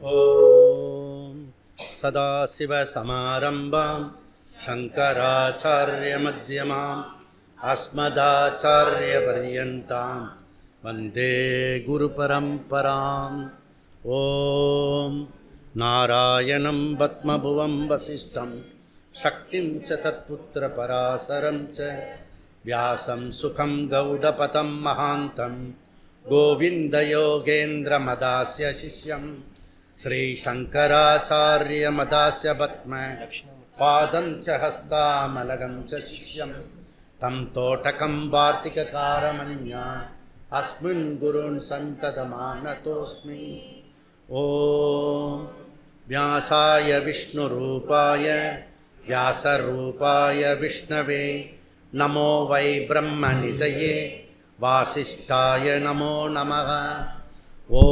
ॐ सदाशिवसमारम्भां शङ्कराचार्यमध्यमाम् अस्मदाचार्यपर्यन्तां वन्दे गुरुपरम्पराम्। ॐ नारायणं पद्मभुवं वसिष्ठं शक्तिं च तत्पुत्रपराशरं च व्यासं सुखं गौडपदं महान्तं गोविन्दयोगेन्द्रमदास्य शिष्यं श्रीशङ्कराचार्यमदास्य पद्म पादं च हस्तामलगं च शिष्यं तं तोटकं वार्तिककारमन्या अस्मिन् गुरून् सन्ततमानतोऽस्मि। ॐ व्यासाय विष्णुरूपाय व्यासरूपाय विष्णवे नमो वै ब्रह्मनिधये वासिष्ठाय नमो नमः। ॐ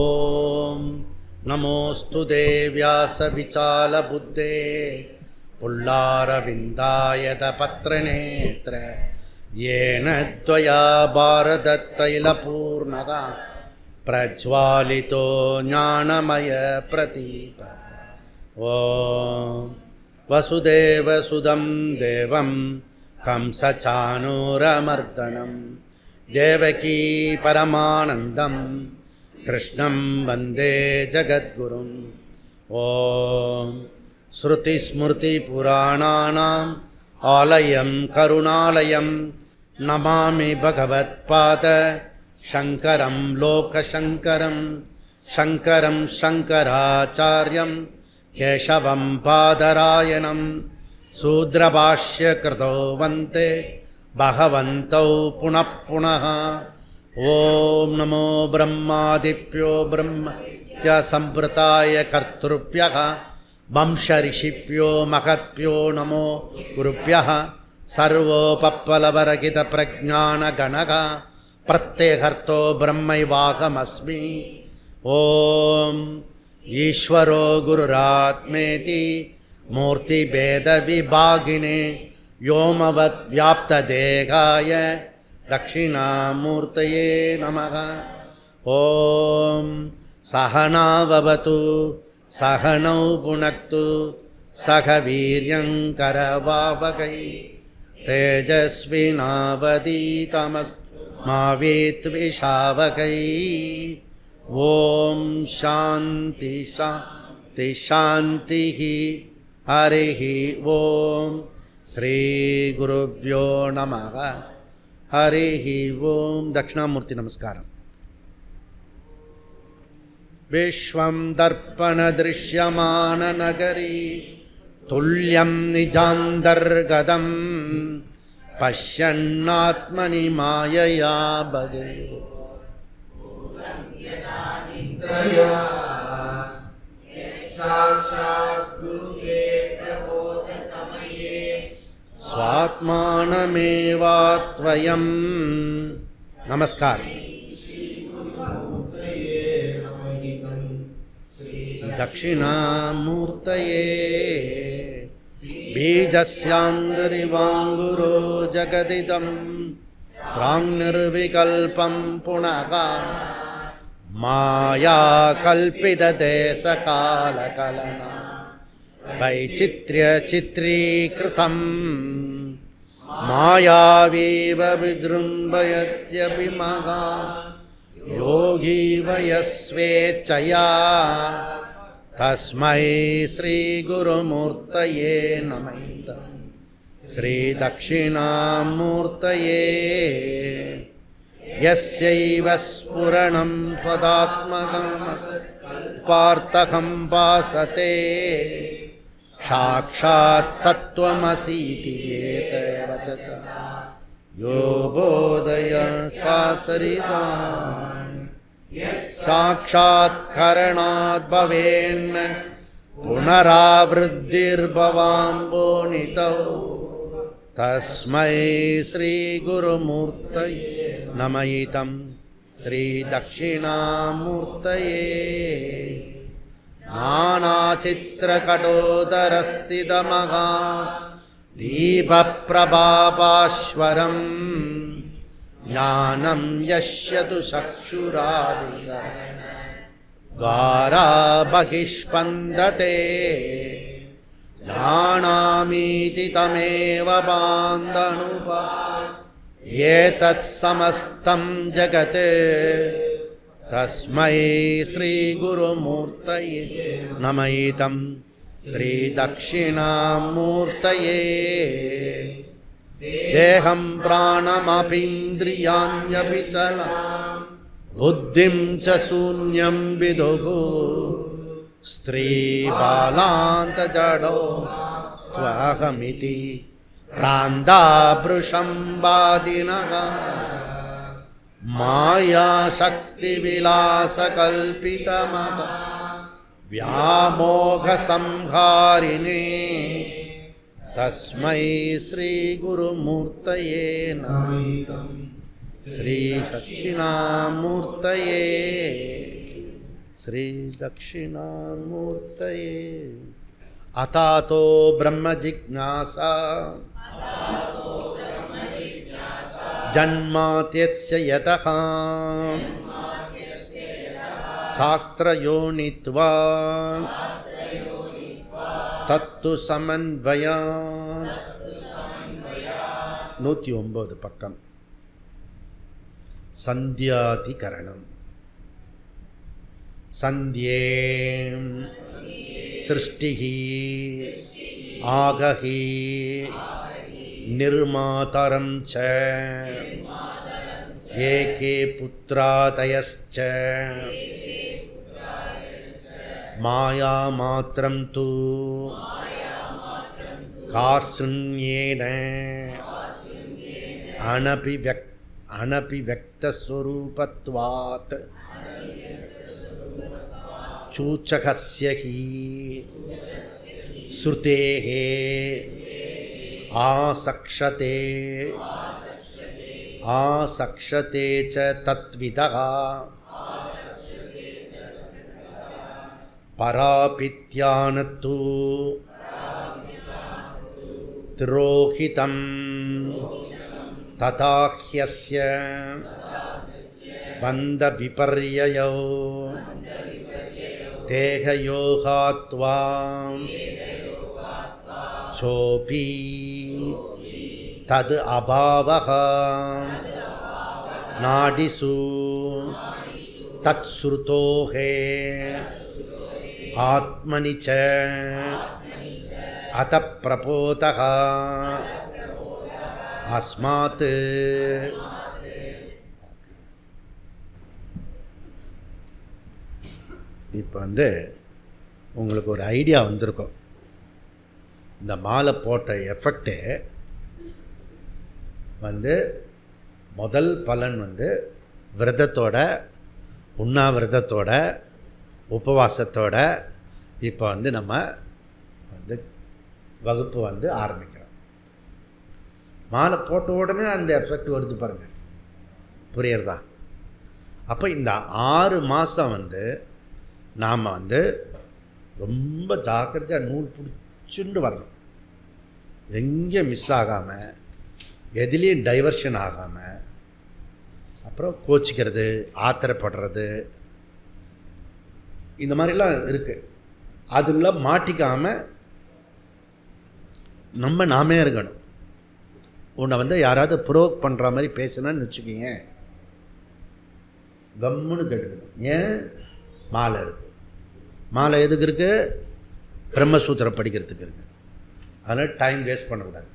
नमोऽस्तु ते व्यासविशालबुद्धे पुल्लारविन्दायतपत्रनेत्र येन त्वया भारततैलपूर्णदा प्रज्वालितो ज्ञानमयप्रदीप। ॐ वसुदेवसुदं देवं कंसचाणूरमर्दनं देवकी परमानन्दं कृष्णं वन्दे जगद्गुरुम्। ॐ श्रुतिस्मृतिपुराणानाम् आलयं करुणालयं नमामि भगवत्पाद शङ्करं लोकशङ्करं शङ्करं शङ्कराचार्यं केशवं बादरायणं शूद्रभाष्यकृतो वन्दे भगवन्तौ पुनः पुनः। ॐ नमो ब्रह्मादिभ्यो ब्रह्मत्यासम्प्रदाय कर्तृभ्यः वंशऋषिभ्यो महद्भ्यो नमो गुरुभ्यः। सर्वोपप्लवरहितप्रज्ञानगणः प्रत्यहर्तो ब्रह्मैवाहमस्मि। ॐ ईश्वरो गुरुरात्मेति मूर्तिभेदविभागिने व्योमवद्व्याप्तदेहाय दक्षिणामूर्तये नमः। ॐ सहनाववतु सहनौ भुनक्तु सह वीर्यङ्करवावहै तेजस्विनावधीतमस्तु मा विद्विषावहै। ॐ शान्ति शान्ति शान्तिः। हरिः ॐ श्रीगुरुभ्यो नमः। हरिः ॐ। दक्षिणामूर्ति नमस्कारम्। विश्वं दर्पणदृश्यमाननगरी तुल्यं निजान्तर्गतं पश्यन्नात्मनि मायया भगे स्वात्मानमेवात्वयं। नमस्कार। दक्षिणामूर्तये बीजस्यान्तरिवाङ्गुरो जगदिदं प्राङ्निर्विकल्पं पुनः माया कल्पितदेशकालकलना वैचित्र्यचित्रीकृतं मायावीव विजृम्भयत्यभिमहा योगी वयस्वेच्छया तस्मै श्रीगुरुमूर्तये नमः। श्रीदक्षिणामूर्तये यस्यैव स्फुरणं त्वदात्मकं भासते साक्षात् तत्त्वमसीति वेतवच यो बोधय सा सरिता साक्षात्करणात् भवेन्न पुनरावृद्धिर्भवाम्भोनितौ तस्मै श्रीगुरुमूर्तये नमः। श्रीदक्षिणामूर्तये नानाचित्रकटोदरस्थितमहा दीपप्रभाभास्वरम् ज्ञानं यस्य तु चक्षुरादिकरणं द्वारा बहिष्पन्दते जानामीति तमेव बान्धनुपा एतत्समस्तं जगत् तस्मै श्रीगुरुमूर्तये नमः श्रीदक्षिणामूर्तये देहं प्राणमपीन्द्रियाण्यपि चलम् बुद्धिं च शून्यं विदुः स्त्रीबालान्तजडो स्वाहमिति प्रान्ताभृशं वादिनः मायाशक्तिविलासकल्पितमः व्यामोहसंहारिणे तस्मै श्रीगुरुमूर्तये नमः श्रीदक्षिणामूर्तये श्रीदक्षिणामूर्तये अतातो ब्रह्मजिज्ञासा जन्मात्यस्य यतः शास्त्रयोनित्वा तत्तु समन्वयात् 109 பக்கம் சந்தியாதிகரணம் சந்தியே சிருஷ்டிஹி ஆகஹி நிர்மாதரம் ச ஏகே புத்ராதயஸ்ச மாயா மாத்ரம் து கார்ஷுண்யேன अनभिव्यक्तस्वरूपत्वात् चूचकस्य हि श्रुतेः आसक्षते च तत्विदः परापित्यानतु तिरोहितं तथाह्यस्य बन्धविपर्ययो देहयोगात्वा चोपि तद् अभावः नाडिषु तत्श्रुतोः आत्मनि च अत प्रपोतः अस्मात् இப்போ உங்களுக்கு ஒரு ஐடியா வந்திருக்கும். இந்த மாலை போட்ட எஃபெக்ட்டு முதல் பலன் விரதத்தோட உண்ணாவிரதத்தோட உபவாசத்தோட இப்போ நம்ம வகுப்பு ஆரம்பிக்கிறோம். மாலை போட்ட உடனே அந்த எஃபெக்ட் வருது பாருங்கள், புரியுறதா? அப்போ இந்த 6 மாதம் நாம் ரொம்ப ஜாக்கிரதையாக நூல் பிடிச்சுண்டு வரணும். எங்கே மிஸ் ஆகாமல், எதுலேயும் டைவர்ஷன் ஆகாமல், அப்புறம் கோச்சிக்கிறது, ஆத்திரப்படுறது, இந்த மாதிரிலாம் இருக்குது. அதெல்லாம் மாட்டிக்காமல் நாமே இருக்கணும். உன்னை யாராவது ப்ரோக் பண்ணுற மாதிரி பேசுனான்னு வச்சுக்கிங்க, கம்முன்னு கேட்டுக்கணும். ஏன்? மாலை இருக்குது. மாலை எதுக்கு இருக்குது? பிரம்மசூத்திரம் படிக்கிறதுக்கு இருக்குது. அதனால் டைம் வேஸ்ட் பண்ணக்கூடாது.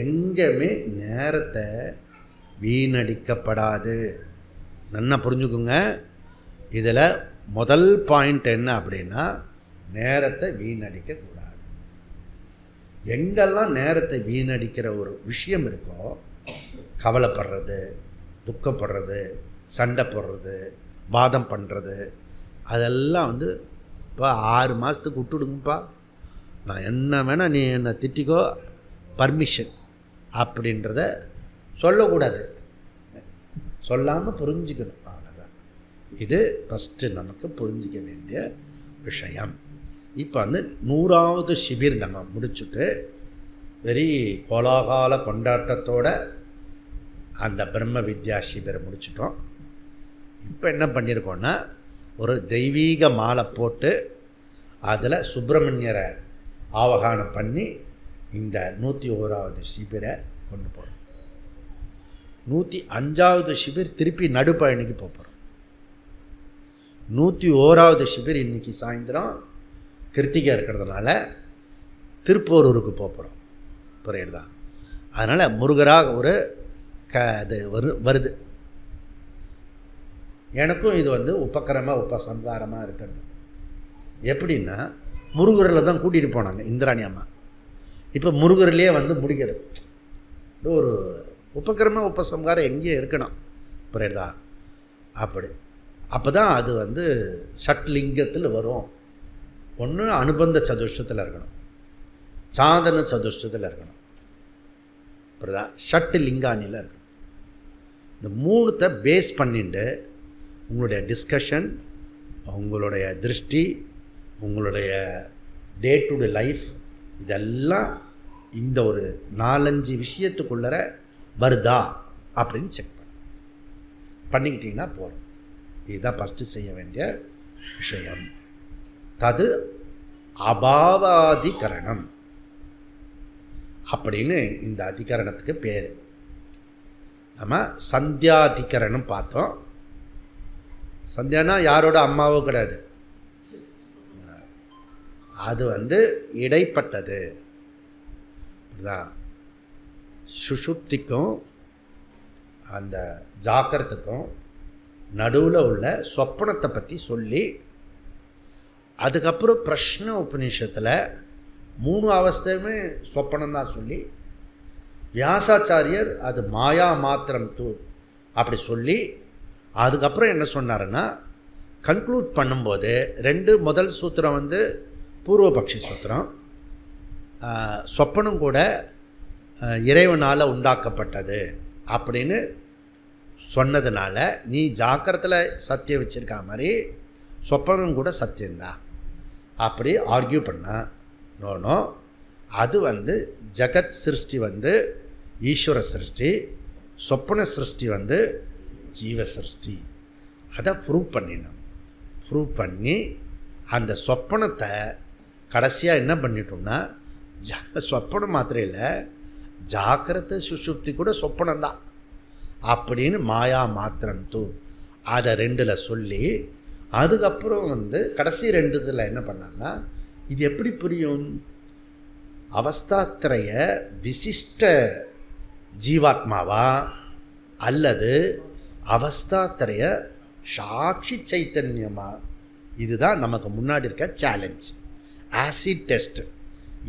எங்கேயுமே நேரத்தை வீணடிக்கப்படாது. நல்லா புரிஞ்சுக்குங்க. இதில் முதல் பாயிண்ட் என்ன அப்படின்னா, நேரத்தை வீணடிக்கக்கூடாது. எங்கெல்லாம் நேரத்தை வீணடிக்கிற ஒரு விஷயம் இருக்கோ, கவலைப்படுறது, துக்கப்படுறது, சண்டை போடுறது, வாதம் பண்ணுறது, அதெல்லாம் இப்போ 6 மாதத்துக்கு விட்டுடுங்கப்பா, நான் என்ன வேணால் நீ என்னை திட்டிக்கோ, பர்மிஷன் அப்படின்றத சொல்லக்கூடாது. சொல்லாமல் புரிஞ்சுக்கணும். அவ்வளோதான். இது ஃபஸ்ட்டு நமக்கு புரிஞ்சிக்க வேண்டிய விஷயம். இப்போ 100வது சிபிர் நம்ம முடிச்சுட்டு வெரி கோலாகால கொண்டாட்டத்தோட அந்த பிரம்ம வித்யா சிபிரை முடிச்சிட்டோம். இப்போ என்ன பண்ணியிருக்கோன்னா, ஒரு தெய்வீக மாலை போட்டு அதில் சுப்பிரமணியரை ஆவகானம் பண்ணி இந்த 101வது சிபிரை கொண்டு போகிறோம். 105வது சிபிர் திருப்பி நடுப்பழனிக்கு போகிறோம். 101வது சிபிர் இன்றைக்கி சாயந்தரம் கிருத்திகை இருக்கிறதுனால திருப்போரூருக்கு போகிறோம். புரியுதா? அதனால் முருகராக ஒரு இது வருது. எனக்கும் இது உபக்கிரமாக உபசம்ஹாரமாக இருக்கிறது. எப்படின்னா முருகரில் தான் கூட்டிகிட்டு போனாங்க இந்திராணி அம்மா. இப்போ முருகர்லேயே முடிக்கிறது. ஒரு உபக்கிரம உபசம்ஹாரம் எங்கேயே இருக்கணும். புரியுதா? அப்படி அப்போ தான் அது ஷட்லிங்கத்தில் வரும். ஒன்று அனுபந்த சதுஷ்டத்தில் இருக்கணும், சாதன சதுஷ்டத்தில் இருக்கணும், புரியுதா? ஷட்டு லிங்கானியில் இருக்கணும். இந்த 3த்தை பேஸ் பண்ணிட்டு உங்களுடைய டிஸ்கஷன், உங்களுடைய திருஷ்டி, உங்களுடைய டே டு டே லைஃப் இதெல்லாம் இந்த ஒரு 4-5 விஷயத்துக்குள்ளே வருதா அப்படின்னு செக் பண்ணிக்கிட்டிங்கன்னா போகிறோம். இதுதான் ஃபஸ்ட்டு செய்ய வேண்டிய விஷயம். தது அபாவாதிகரணம் அப்படின்னு இந்த அதிகரணத்துக்கு பேர். நம்ம சந்தியாதிகரணம் பார்த்தோம். சந்தியானா யாரோட அம்மாவோ கிடையாது, அது இடைப்பட்டது. சுஷுப்திக்கும் அந்த ஜாக்கிரத்துக்கும் நடுவில் உள்ள சொப்பனத்தை பற்றி சொல்லி, அதுக்கப்புறம் பிரஷ்ன உபநிஷத்தில் 3 அவஸ்தையுமே சொப்பனம்தான் சொல்லி, வியாசாச்சாரியர் அது மாயா மாத்திரம் தூ அப்படி சொல்லி, அதுக்கப்புறம் என்ன சொன்னாருன்னா கன்க்ளூட் பண்ணும்போது 2 முதல் சூத்திரம் பூர்வபக்ஷி சூத்திரம், சொப்பனம் கூட இறைவனால் உண்டாக்கப்பட்டது அப்படின்னு சொன்னதுனால நீ ஜாக்கிரத்தில் சத்தியம் வச்சுருக்கா மாதிரி சொப்பனம் கூட சத்தியம்தான் அப்படி ஆர்கியூ பண்ணால் நோனோ. அது ஜகத் சிருஷ்டி ஈஸ்வர சிருஷ்டி, சொப்பன சிருஷ்டி ஜீவ சிருஷ்டி. அதை ப்ரூவ் பண்ணினோம். ப்ரூவ் பண்ணி அந்த சொப்பனத்தை கடைசியாக என்ன பண்ணிட்டோம்னா, சொப்பனம் மாத்திரம் இல்லை, ஜாக்கிரதை சுஷுப்தி கூட சொப்பனம்தான் அப்படின்னு மாயா மாத்திரம் தூ அதை 2ல் சொல்லி, அதுக்கப்புறம் கடைசி 2த்தில் என்ன பண்ணாங்கன்னா, இது எப்படி புரியும்? அவஸ்தாத்திரைய விசிஷ்ட ஜீவாத்மாவா அல்லது அவஸ்தாத்திரைய சாட்சி சைத்தன்யமா? இதுதான் நமக்கு முன்னாடி இருக்க சேலஞ்ச், ஆசிட் டெஸ்ட்.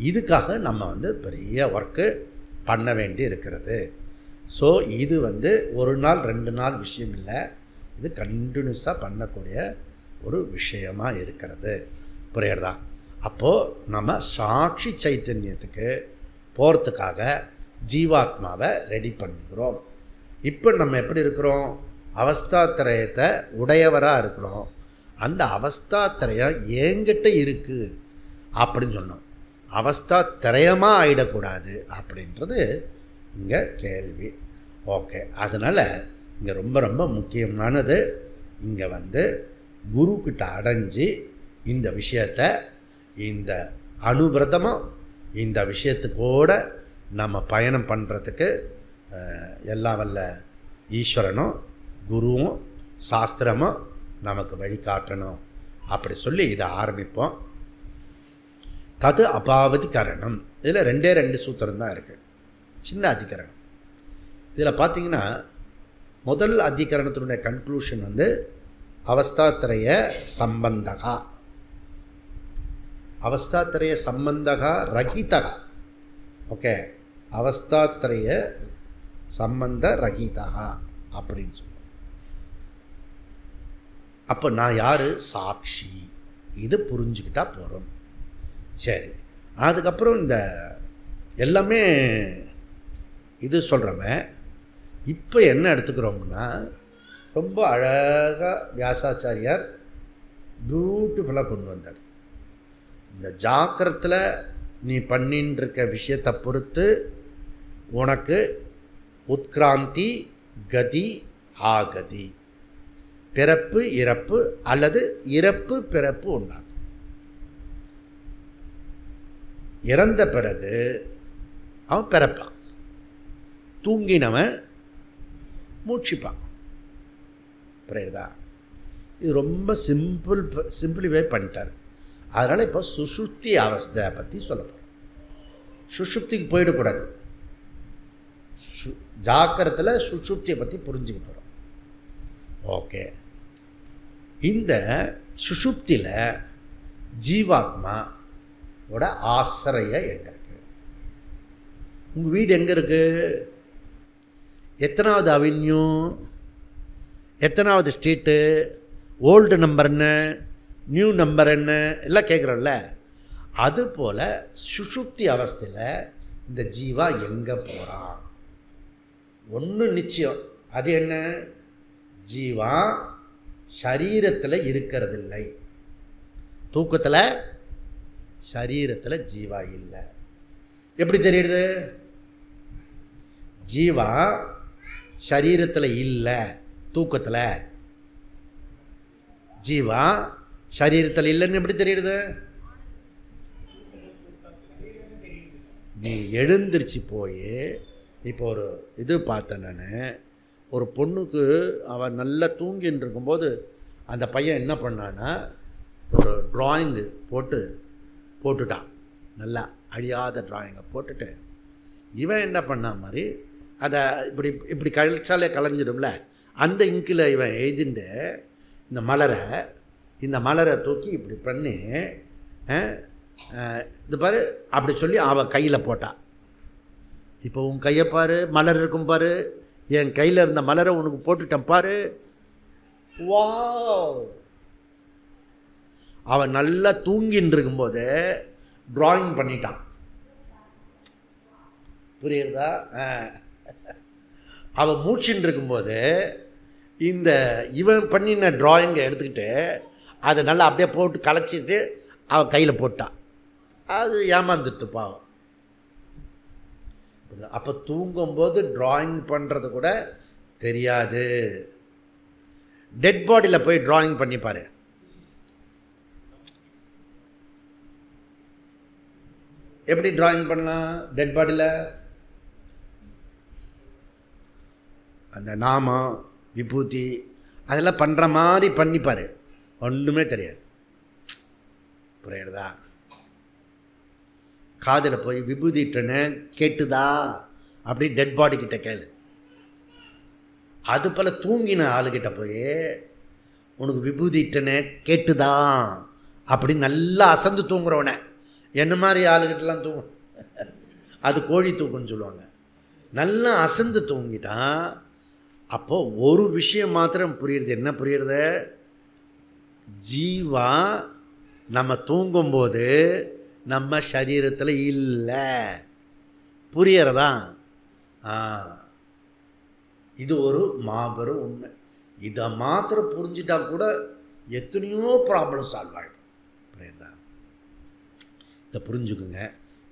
இதுக்காக நம்ம பெரிய ஒர்க்கு பண்ண வேண்டி இருக்கிறது. ஸோ இது 1 நாள் 2 நாள் விஷயம் இல்லை, இது கண்டினியூஸாக பண்ணக்கூடிய ஒரு விஷயமாக இருக்கிறது. புரியுறதா? அப்போது நம்ம சாட்சி சைத்தன்யத்துக்கு போகிறதுக்காக ஜீவாத்மாவை ரெடி பண்ணிக்கிறோம். இப்போ நம்ம எப்படி இருக்கிறோம்? அவஸ்தாத்திரயத்தை உடையவராக இருக்கிறோம். அந்த அவஸ்தாத்திரயம் என்கிட்ட இருக்குது அப்படின்னு சொன்னோம். அவஸ்தாத்திரயமாக ஆகிடக்கூடாது அப்படின்றது இங்கே கேள்வி. ஓகே, அதனால் இங்கே ரொம்ப ரொம்ப முக்கியமானது, இங்கே குருக்கிட்ட அடைஞ்சி இந்த விஷயத்தை, இந்த அனுவிரதமாக இந்த விஷயத்துக்கூட நம்ம பயணம் பண்ணுறதுக்கு எல்லாம் வல்ல ஈஸ்வரனும் குருவும் சாஸ்திரமும் நமக்கு வழிகாட்டணும் அப்படி சொல்லி இதை ஆரம்பிப்போம். தது அபாவதிகரணம். இதில் 2 சூத்திரம் தான் இருக்குது, சின்ன அதிகரணம். இதில் பார்த்திங்கன்னா முதல் அதிகரணத்தினுடைய கன்க்ளூஷன் அவஸ்தாத்திரய சம்பந்தகா, அவஸ்தாத்திரய சம்பந்தகா ரகிதகா. ஓகே, அவஸ்தாத்திரய சம்பந்த ரகிதகா அப்படின்னு சொல்லுவோம். அப்போ நான் யார்? சாட்சி. இது புரிஞ்சுக்கிட்டா போகிறோம். சரி, அதுக்கப்புறம் இந்த எல்லாமே இது சொல்கிறவன் இப்போ என்ன எடுத்துக்கிறோம்னா, ரொம்ப அழகாக வியாசாச்சாரியார் பியூட்டிஃபுல்லாக கொண்டு வந்தார். இந்த ஜாக்கிரத்தில் நீ பண்ணின்னு இருக்க விஷயத்தை பொறுத்து உனக்கு உத்கிராந்தி கதி ஆகதி. பிறப்பு இறப்பு அல்லது இறப்பு பிறப்பு உண்டாகும். இறந்த பிறகு அவன் பிறப்பான், தூங்கினவன் மூச்சிப்பான். புரியுதா? இது ரொம்ப சிம்பிளிஃபை பண்ணிட்டார். அதனால் இப்போ சுஷுப்தி அவஸ்தை பற்றி சொல்ல போகிறோம். சுஷுப்திக்கு போயிடக்கூடாது, ஜாக்கிரத்தில் சுஷுப்தியை பற்றி புரிஞ்சுக்க போகிறோம். ஓகே, இந்த சுஷுப்தியில் ஜீவாத்மாவோட ஆசிரியை எங்கே இருக்குது? உங்கள் வீடு எங்கே இருக்குது? எத்தனாவது அவென்யூ, எத்தனாவது ஸ்ட்ரீட்டு, ஓல்டு நம்பர் என்ன, நியூ நம்பர் என்ன எல்லாம் கேட்குறோம்ல. அதுபோல் சுஷுப்தி அவஸ்தையில் இந்த ஜீவா எங்கே போகிறான்? ஒன்று நிச்சயம், அது என்ன? ஜீவா சரீரத்தில் இருக்கிறதில்லை. தூக்கத்தில் சரீரத்தில் ஜீவா இல்லை. எப்படி தெரியுது? ஜீவா சரீரத்தில் இல்லை, தூக்கத்தில். ஜீவா சரீரத்தில் இல்லைன்னு எப்படி தெரியுது? நீ எழுந்திருச்சு போய் இப்போ ஒரு இது பார்த்தேன் நான். ஒரு பொண்ணுக்கு அவன் நல்லா தூங்கின்னு இருக்கும்போது அந்த பையன் என்ன பண்ணான்னா ஒரு ட்ராயிங்கு போட்டுட்டான். நல்லா அழியாத ட்ராயிங்கை போட்டுட்டு இவன் என்ன பண்ண மாதிரி அதை இப்படி கழிச்சாலே கலைஞ்சிடும்ல, அந்த இங்கில் இவன் எழுதிட்டு இந்த மலரை தூக்கி இப்படி பண்ணி இது பாரு அப்படி சொல்லி அவன் கையில் போட்டான். இப்போ உன் கையை பாரு, மலர் இருக்கும் பாரு, என் கையில் இருந்த மலரை உனக்கு போட்டுட்டேன் பாரு. வா, அவன் நல்லா தூங்கின்னு இருக்கும்போது ட்ராயிங் பண்ணிட்டான். புரியுறதா? அவன் மூச்சுன்னு இருக்கும்போது இவன் பண்ணின ட்ராயிங்கை எடுத்துக்கிட்டு அதை நல்லா அப்படியே போட்டு கலைச்சிட்டு அவன் கையில் போட்டான். அது ஏமாந்துட்டு பாவம். அப்போ தூங்கும்போது ட்ராயிங் பண்ணுறது கூட தெரியாது. டெட் பாடியில் போய் ட்ராயிங் பண்ணிப்பாரு. எப்படி ட்ராயிங் பண்ணலாம்? டெட் பாடியில் அந்த நாமம் விபூதி அதெல்லாம் பண்ணுற மாதிரி பண்ணிப்பார், ஒன்றுமே தெரியாது. புரியுறதா? காதில் போய் விபூதிட்டேன்னு கேட்டுதா அப்படி டெட் பாடிக்கிட்ட கேளு. அது போல் தூங்கின ஆளுக்கிட்ட போய் உனக்கு விபூதிட்டேன்னு கேட்டுதா அப்படி நல்லா அசந்து தூங்குறவனே. என்ன மாதிரி ஆளுக்கிட்டலாம் தூங்கும், அது கோழி தூக்குன்னு சொல்லுவாங்க. நல்லா அசந்து தூங்கிட்டான். அப்போது ஒரு விஷயம் மாத்திரம் புரியுறது. என்ன புரியுறது? ஜீவா நம்ம தூங்கும்போது நம்ம சரீரத்தில் இல்லை. புரியறதா? இது ஒரு மாபெரும் உண்மை. இதை மாத்திரம் புரிஞ்சிட்டா கூட எத்தனையோ ப்ராப்ளம் சால்வ் ஆகிடும். புரியுறதா? இதை புரிஞ்சுக்குங்க.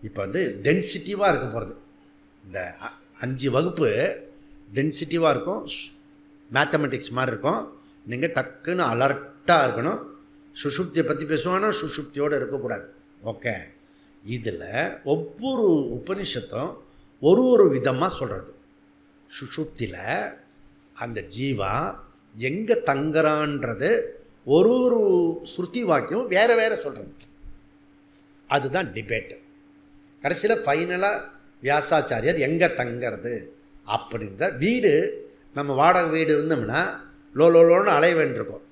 இப்போ டென்சிட்டிவாக இருக்க போகிறது. இந்த 5 வகுப்பு டென்சிட்டிவாக இருக்கும், மேத்தமெட்டிக்ஸ் மாதிரி இருக்கும். நீங்கள் டக்குன்னு அலர்ட்டாக இருக்கணும். சுஷுப்தியை பற்றி பேசுவானா சுஷுப்தியோடு இருக்கக்கூடாது. ஓகே, இதில் ஒவ்வொரு உபனிஷத்தும் ஒரு விதமாக சொல்கிறது. சுஷுப்தியில் அந்த ஜீவா எங்கே தங்குறான்றது ஒரு ஸ்ருதி வாக்கியம் வேறு சொல்கிறது. அதுதான் டிபேட்டு. கடைசியில் ஃபைனலாக வியாசாச்சாரியர் எங்கே தங்கிறது அப்படின்ற வீடு. நம்ம வாடகை வீடு இருந்தோம்னா லோன்னு அலைய வேண்டியிருக்கோம்.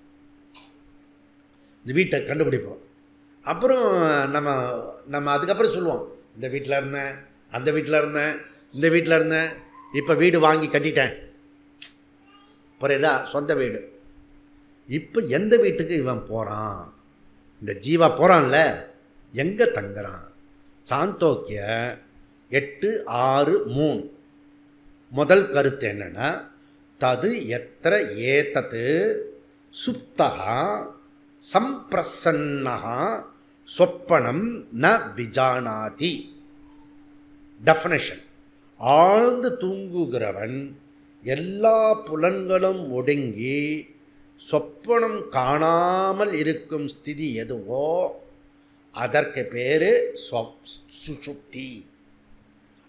இந்த வீட்டை கண்டுபிடிப்போம். அப்புறம் நம்ம அதுக்கப்புறம் சொல்லுவோம், இந்த வீட்டில் இருந்தேன், அந்த வீட்டில் இருந்தேன், இந்த வீட்டில் இருந்தேன், இப்போ வீடு வாங்கி கட்டிட்டேன். புரியுதா? சொந்த வீடு. இப்போ எந்த வீட்டுக்கு இவன் போகிறான்? இந்த ஜீவா போகிறான்ல, எங்கே தங்குறான்? சாந்தோக்கிய 8.6.3 முதல் கருத்து என்னென்னா, தது எத்திர ஏதத்து சுப்தகா சம்பிரசன்னகா சொப்பனம் ந விஜானாதி. டெஃபினேஷன்: ஆழ்ந்து தூங்குகிறவன் எல்லா புலன்களும் ஒடுங்கி சொப்பனம் காணாமல் இருக்கும் ஸ்திதி எதுவோ அதற்கு பேர் சுஷுப்தி.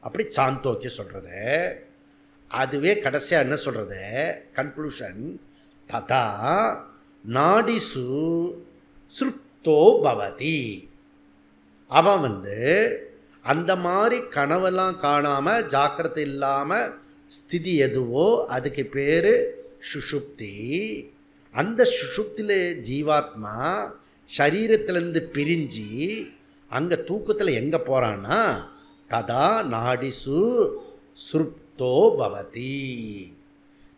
அப்படி சாந்தோக்கிய சொல்கிறது. அதுவே கடைசியாக என்ன சொல்கிறது, கன்க்ளூஷன், ததா நாடிசு சுருப்தோ பவதி. அவன் அந்த மாதிரி கனவெல்லாம் காணாமல் ஜாக்கிரதை இல்லாமல் ஸ்திதி எதுவோ அதுக்கு பேர் சுஷுப்தி. அந்த சுஷுப்தியில் ஜீவாத்மா சரீரத்திலேருந்து பிரிஞ்சு அங்கே தூக்கத்தில் எங்கே போகிறான்னா ததா நாடிசு சுருப்தோ பவதி.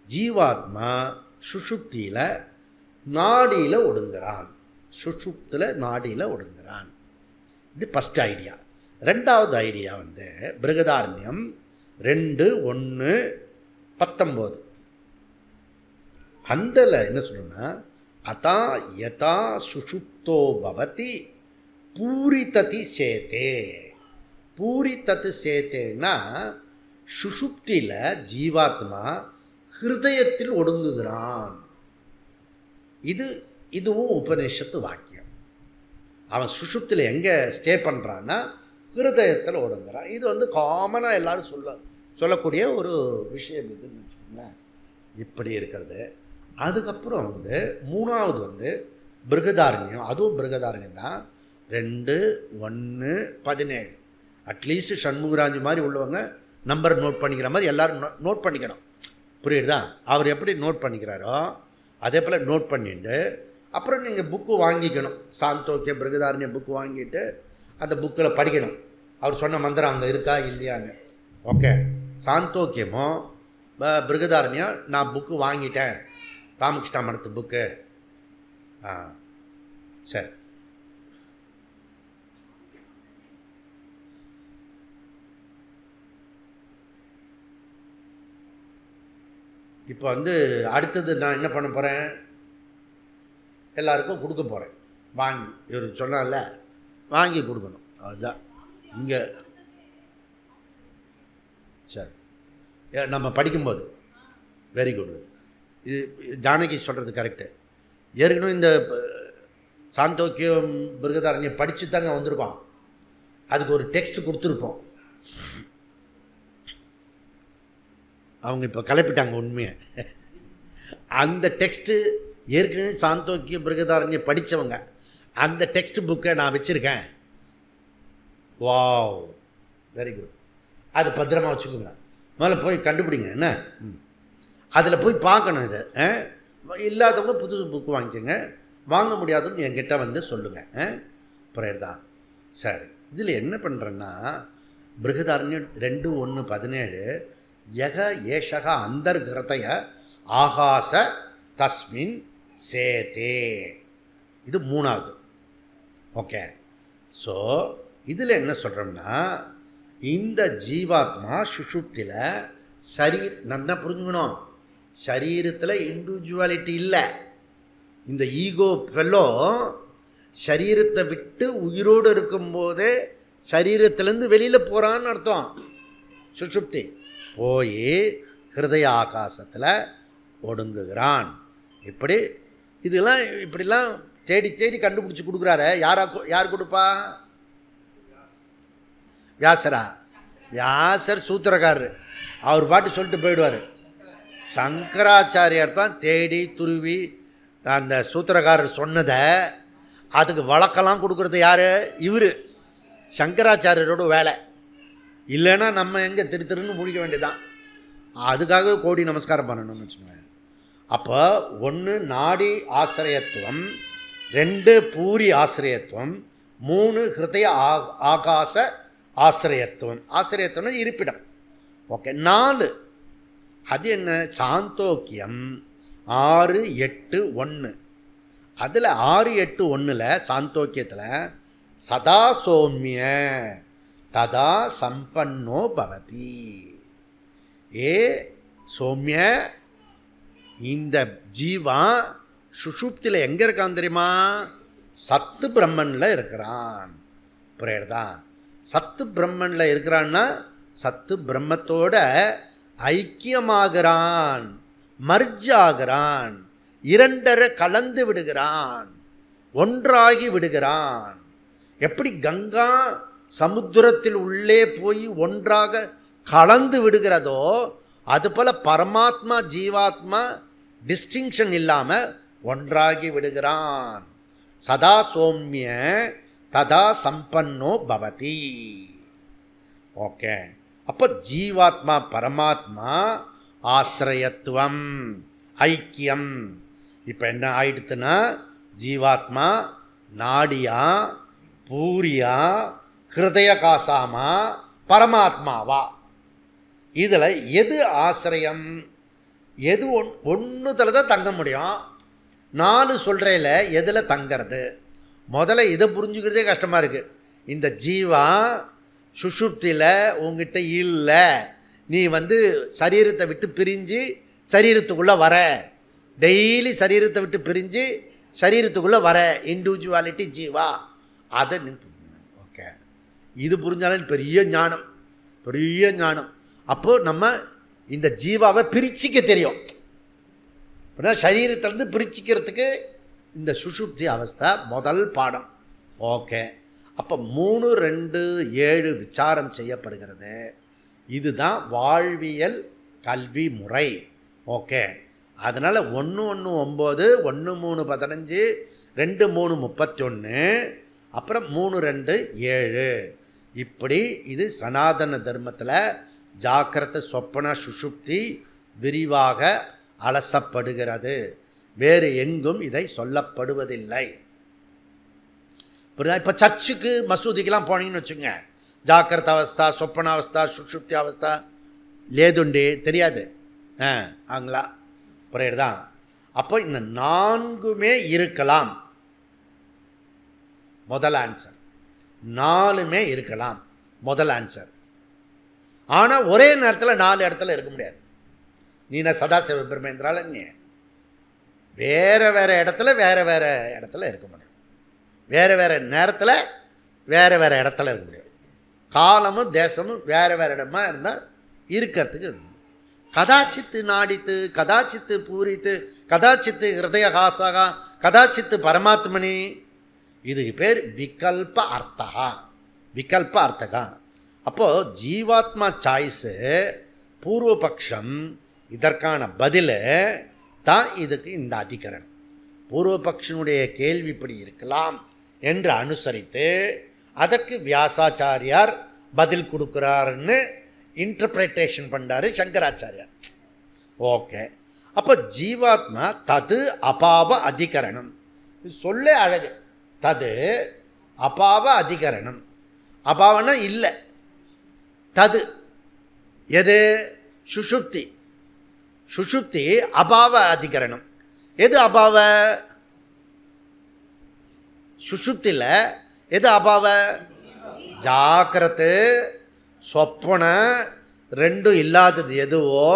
ஜீவாத்மா சுஷுப்தியில் நாடியில் ஒடுங்குறான், சுஷுப்தில் நாடியில் ஒடுங்குறான். இது ஃபஸ்ட் ஐடியா. ரெண்டாவது ஐடியா பிருகதாரண்யம் 2:1-19. அந்தல என்ன சொல்லணும்னா அதா யதா சுஷுப்தோ பவதி பூரிததி சேத்தே. பூரிதத்து சேத்தேன்னா சுஷுப்தியில் ஜீவாத்மா ஹிருதயத்தில் ஒடுங்குகிறான். இதுவும் உபநிஷத்து வாக்கியம். அவன் சுஷுப்தியில் எங்கே ஸ்டே பண்ணுறான்னா ஹிருதயத்தில் ஒடுங்குறான். இது காமனாக எல்லோரும் சொல்லக்கூடிய ஒரு விஷயம் இதுன்னு வச்சுக்கோங்களேன். இப்படி இருக்கிறது. அதுக்கப்புறம் மூணாவது பிருகதாரண்யம். அதுவும் பிருகதாரண்யம் தான். 2:1-17. அட்லீஸ்ட் சண்முகராஜ் மாதிரி உள்ளவங்க நம்பர் நோட் பண்ணிக்கிற மாதிரி எல்லோரும் நோட் பண்ணிக்கணும். புரியுதா? அவர் எப்படி நோட் பண்ணிக்கிறாரோ அதே போல் நோட் பண்ணிட்டு அப்புறம் நீங்கள் புக்கு வாங்கிக்கணும். சாந்தோக்கிய பிருகதாரண்ய புக்கு வாங்கிட்டு அந்த புக்கில் படிக்கணும். அவர் சொன்ன மந்திரம் அங்கே இருக்கா இல்லையான்னு. ஓகே, சாந்தோக்கியமோ பிருகதாரண்யம் நான் புக்கு வாங்கிட்டேன், ராமகிருஷ்ணா மடத்து புக்கு. சரி, இப்போ அடுத்தது நான் என்ன பண்ண போகிறேன், எல்லாருக்கும் கொடுக்க போகிறேன். வாங்கி இவர் சொன்னால வாங்கி கொடுக்கணும். அதுதான் இங்கே. சரி, நம்ம படிக்கும்போது வெரி குட். இது ஜானகி சொல்கிறது கரெக்டு. ஏற்கனவே இந்த சாந்தோக்கியம் பிருகதாரண்யம் படித்து தாங்க வந்திருக்கோம். அதுக்கு ஒரு டெக்ஸ்ட் கொடுத்துருப்போம். அவங்க இப்போ கலப்பிட்டாங்க உண்மையை. அந்த டெக்ஸ்ட்டு ஏற்கனவே சாந்தோக்கிய பிருகதாரண்யம் படித்தவங்க அந்த டெக்ஸ்ட் புக்கை நான் வச்சுருக்கேன். Wow, very good. அது பத்திரமா வச்சுக்கோங்க. முதல்ல போய் கண்டுபிடிங்க என்ன. அதில் போய் பார்க்கணும். இது இல்லாதவங்க புது புக்கு வாங்கிக்கோங்க, வாங்க முடியாதவங்க என்கிட்ட சொல்லுங்கள். புரியுதுதான்? சரி, இதில் என்ன பண்ணுறேன்னா பிருகதாரண்யம் 2:1-17 யக ஏஷக அந்தர்கிருதய ஆகாச தஸ்மின் சேதே. இது மூணாவது. ஓகே, ஸோ இதில் என்ன சொல்கிறோம்னா இந்த ஜீவாத்மா சுஷுப்தியில் நல்லா புரிஞ்சுக்கணும், சரீரத்தில் இண்டிவிஜுவாலிட்டி இல்லை. இந்த ஈகோ ஃபெல்லோ சரீரத்தை விட்டு உயிரோடு இருக்கும்போதே சரீரத்திலேருந்து வெளியில் போகிறான்னு அர்த்தம். சுஷுப்தி போய் ஹிருதய ஆகாசத்தில் ஒடுங்குகிறான். இப்படிலாம் தேடி தேடி கண்டுபிடிச்சி கொடுக்குறாரு. யார் கொடுப்பா? வியாசரா? வியாசர் சூத்திரக்காரர், அவர் பாட்டு சொல்லிட்டு போயிடுவார். சங்கராச்சாரியார் தான் தேடி துருவி அந்த சூத்திரக்காரர் சொன்னதை அதுக்கு வழக்கெல்லாம் கொடுக்குறது யார்? இவர் சங்கராச்சாரியரோட வேலை. இல்லைன்னா நம்ம எங்கே திருன்னு முடிக்க வேண்டியதான். அதுக்காக கோடி நமஸ்காரம் பண்ணணும்னு வச்சுக்கோங்க. அப்போ 1 நாடி ஆசிரியத்துவம், 2 பூரி ஆசிரியத்துவம், 3 ஹிருதய ஆகாச ஆசிரியத்துவம். ஆசிரியத்துவம் இருப்பிடம். ஓகே, 4 அது என்ன? சாந்தோக்கியம் 6:8-1. அதில் 6:8-1 சாந்தோக்கியத்தில் சதா சௌமிய ததா சம்பன்னோ பவதி. ஏ சௌமிய, இந்த ஜீவா சுஷுப்தியில் எங்கே இருக்கான் தெரியுமா? சத்து பிரம்மனில் இருக்கிறான். புரியுறதா? சத்து பிரம்மனில் இருக்கிறான்னா சத்து பிரம்மத்தோட ஐக்கியமாகிறான், மர்ஜ் ஆகிறான். இரண்டரை கலந்து விடுகிறான், ஒன்றாகி விடுகிறான். எப்படி கங்கா சமுத்திரத்தில் உள்ளே போய் ஒன்றாக கலந்து விடுகிறதோ அதுபோல் பரமாத்மா ஜீவாத்மா டிஸ்டிங்ஷன் இல்லாமல் ஒன்றாகி விடுகிறான். சதா சௌமிய ததா சம்பன்னோ பவதி. ஓகே, அப்போ ஜீவாத்மா பரமாத்மா ஆசிரயத்துவம் ஐக்கியம். இப்போ என்ன ஆயிடுத்துன்னா ஜீவாத்மா நாடியா பூரியா ஹிருதய காசாமா பரமாத்மாவா, இதில் எது ஆசிரியம், எது ஒன்றுத்தில் தான் தங்க முடியும். 4 சொல்கிறேல எதில் தங்கிறது? முதல்ல இதை புரிஞ்சுக்கிறதே கஷ்டமாக இருக்குது. இந்த ஜீவா சுஷுப்தியில் உங்ககிட்ட இல்லை, நீ சரீரத்தை விட்டு பிரிஞ்சு சரீரத்துக்குள்ளே வர, டெய்லி சரீரத்தை விட்டு பிரிஞ்சு சரீரத்துக்குள்ளே வர இண்டிவிஜுவாலிட்டி ஜீவா, அதை நீ ஓகே, இது புரிஞ்சாலும் பெரிய ஞானம், பெரிய ஞானம். அப்போது நம்ம இந்த ஜீவாவை பிரிச்சிக்க தெரியும். சரீரத்திலேருந்து பிரிச்சிக்கிறதுக்கு இந்த சுஷுப்தி அவஸ்தை முதல் பாடம். ஓகே, அப்போ 3, 2, 7 விசாரம் செய்யப்படுகிறது. இதுதான் வாழ்வியல் கல்வி முறை. ஓகே, அதனால் 1, 1, 9, 1, 3, 15, 2, 3, 31, அப்புறம் 3, 2, 7. இப்படி இது சனாதன தர்மத்தில் ஜாக்கிரத சொப்பன சுஷுப்தி விரிவாக அலசப்படுகிறது. வேறு எங்கும் இதை சொல்லப்படுவதில்லை. இப்போ சர்ச்சுக்கு மசூதிக்கெலாம் போனீங்கன்னு வச்சுங்க, ஜாக்கிரத அவஸ்தா சொப்பன அவஸ்தா சுஷுப்தி அவஸ்தா லேதுண்டி தெரியாது ஆங்களா, புரியுதுதான். அப்போ இந்த 4மே இருக்கலாம். முதல் ஆன்சர் 4மே இருக்கலாம், முதல் ஆன்சர். ஆனால் ஒரே நேரத்தில் 4 இடத்துல இருக்க முடியாது. நீ சதாசிவ பிரம்மேந்திரால நீ வேறு வேறு இடத்துல வேறு வேறு இடத்துல இருக்க முடியும், வேறு வேறு நேரத்தில் வேறு வேறு இடத்துல இருக்க முடியும். காலமும் தேசமும் வேறு வேறு இடமா இருந்தால் இருக்கிறதுக்கு. கதாச்சித்து நாடித்து கதாச்சித்து பூரித்து கதாச்சித்து ஹிருதயஹாசகா கதாச்சித்து பரமாத்மனி, இதுக்கு பேர் விகல்ப அர்த்தகா, விகல்ப அர்த்தகா. அப்போது ஜீவாத்மா சாய்ஸு பூர்வபக்ஷம், இதற்கான பதில் தான் இதுக்கு இந்த அதிகரணம். பூர்வபக்ஷனுடைய கேள்வி இப்படி இருக்கலாம் என்று அனுசரித்து அதற்கு வியாசாச்சாரியார் பதில் கொடுக்குறாருன்னு இன்டர்பிரேட்டேஷன் பண்ணுறாரு சங்கராச்சாரியார். ஓகே, அப்போ ஜீவாத்மா தது அபாவ அதிகரணம் சொல்ல அழகு. தது அபாவ அதிகரணம், அபாவனா இல்லை, தது எது? சுஷுப்தி. சுஷுப்தி அபாவ அதிகரணம். எது அபாவ? சுஷுப்தியில் எது அபாவ? ஜாக்கிரத்து சொப்பன ரெண்டும் இல்லாதது எதுவோ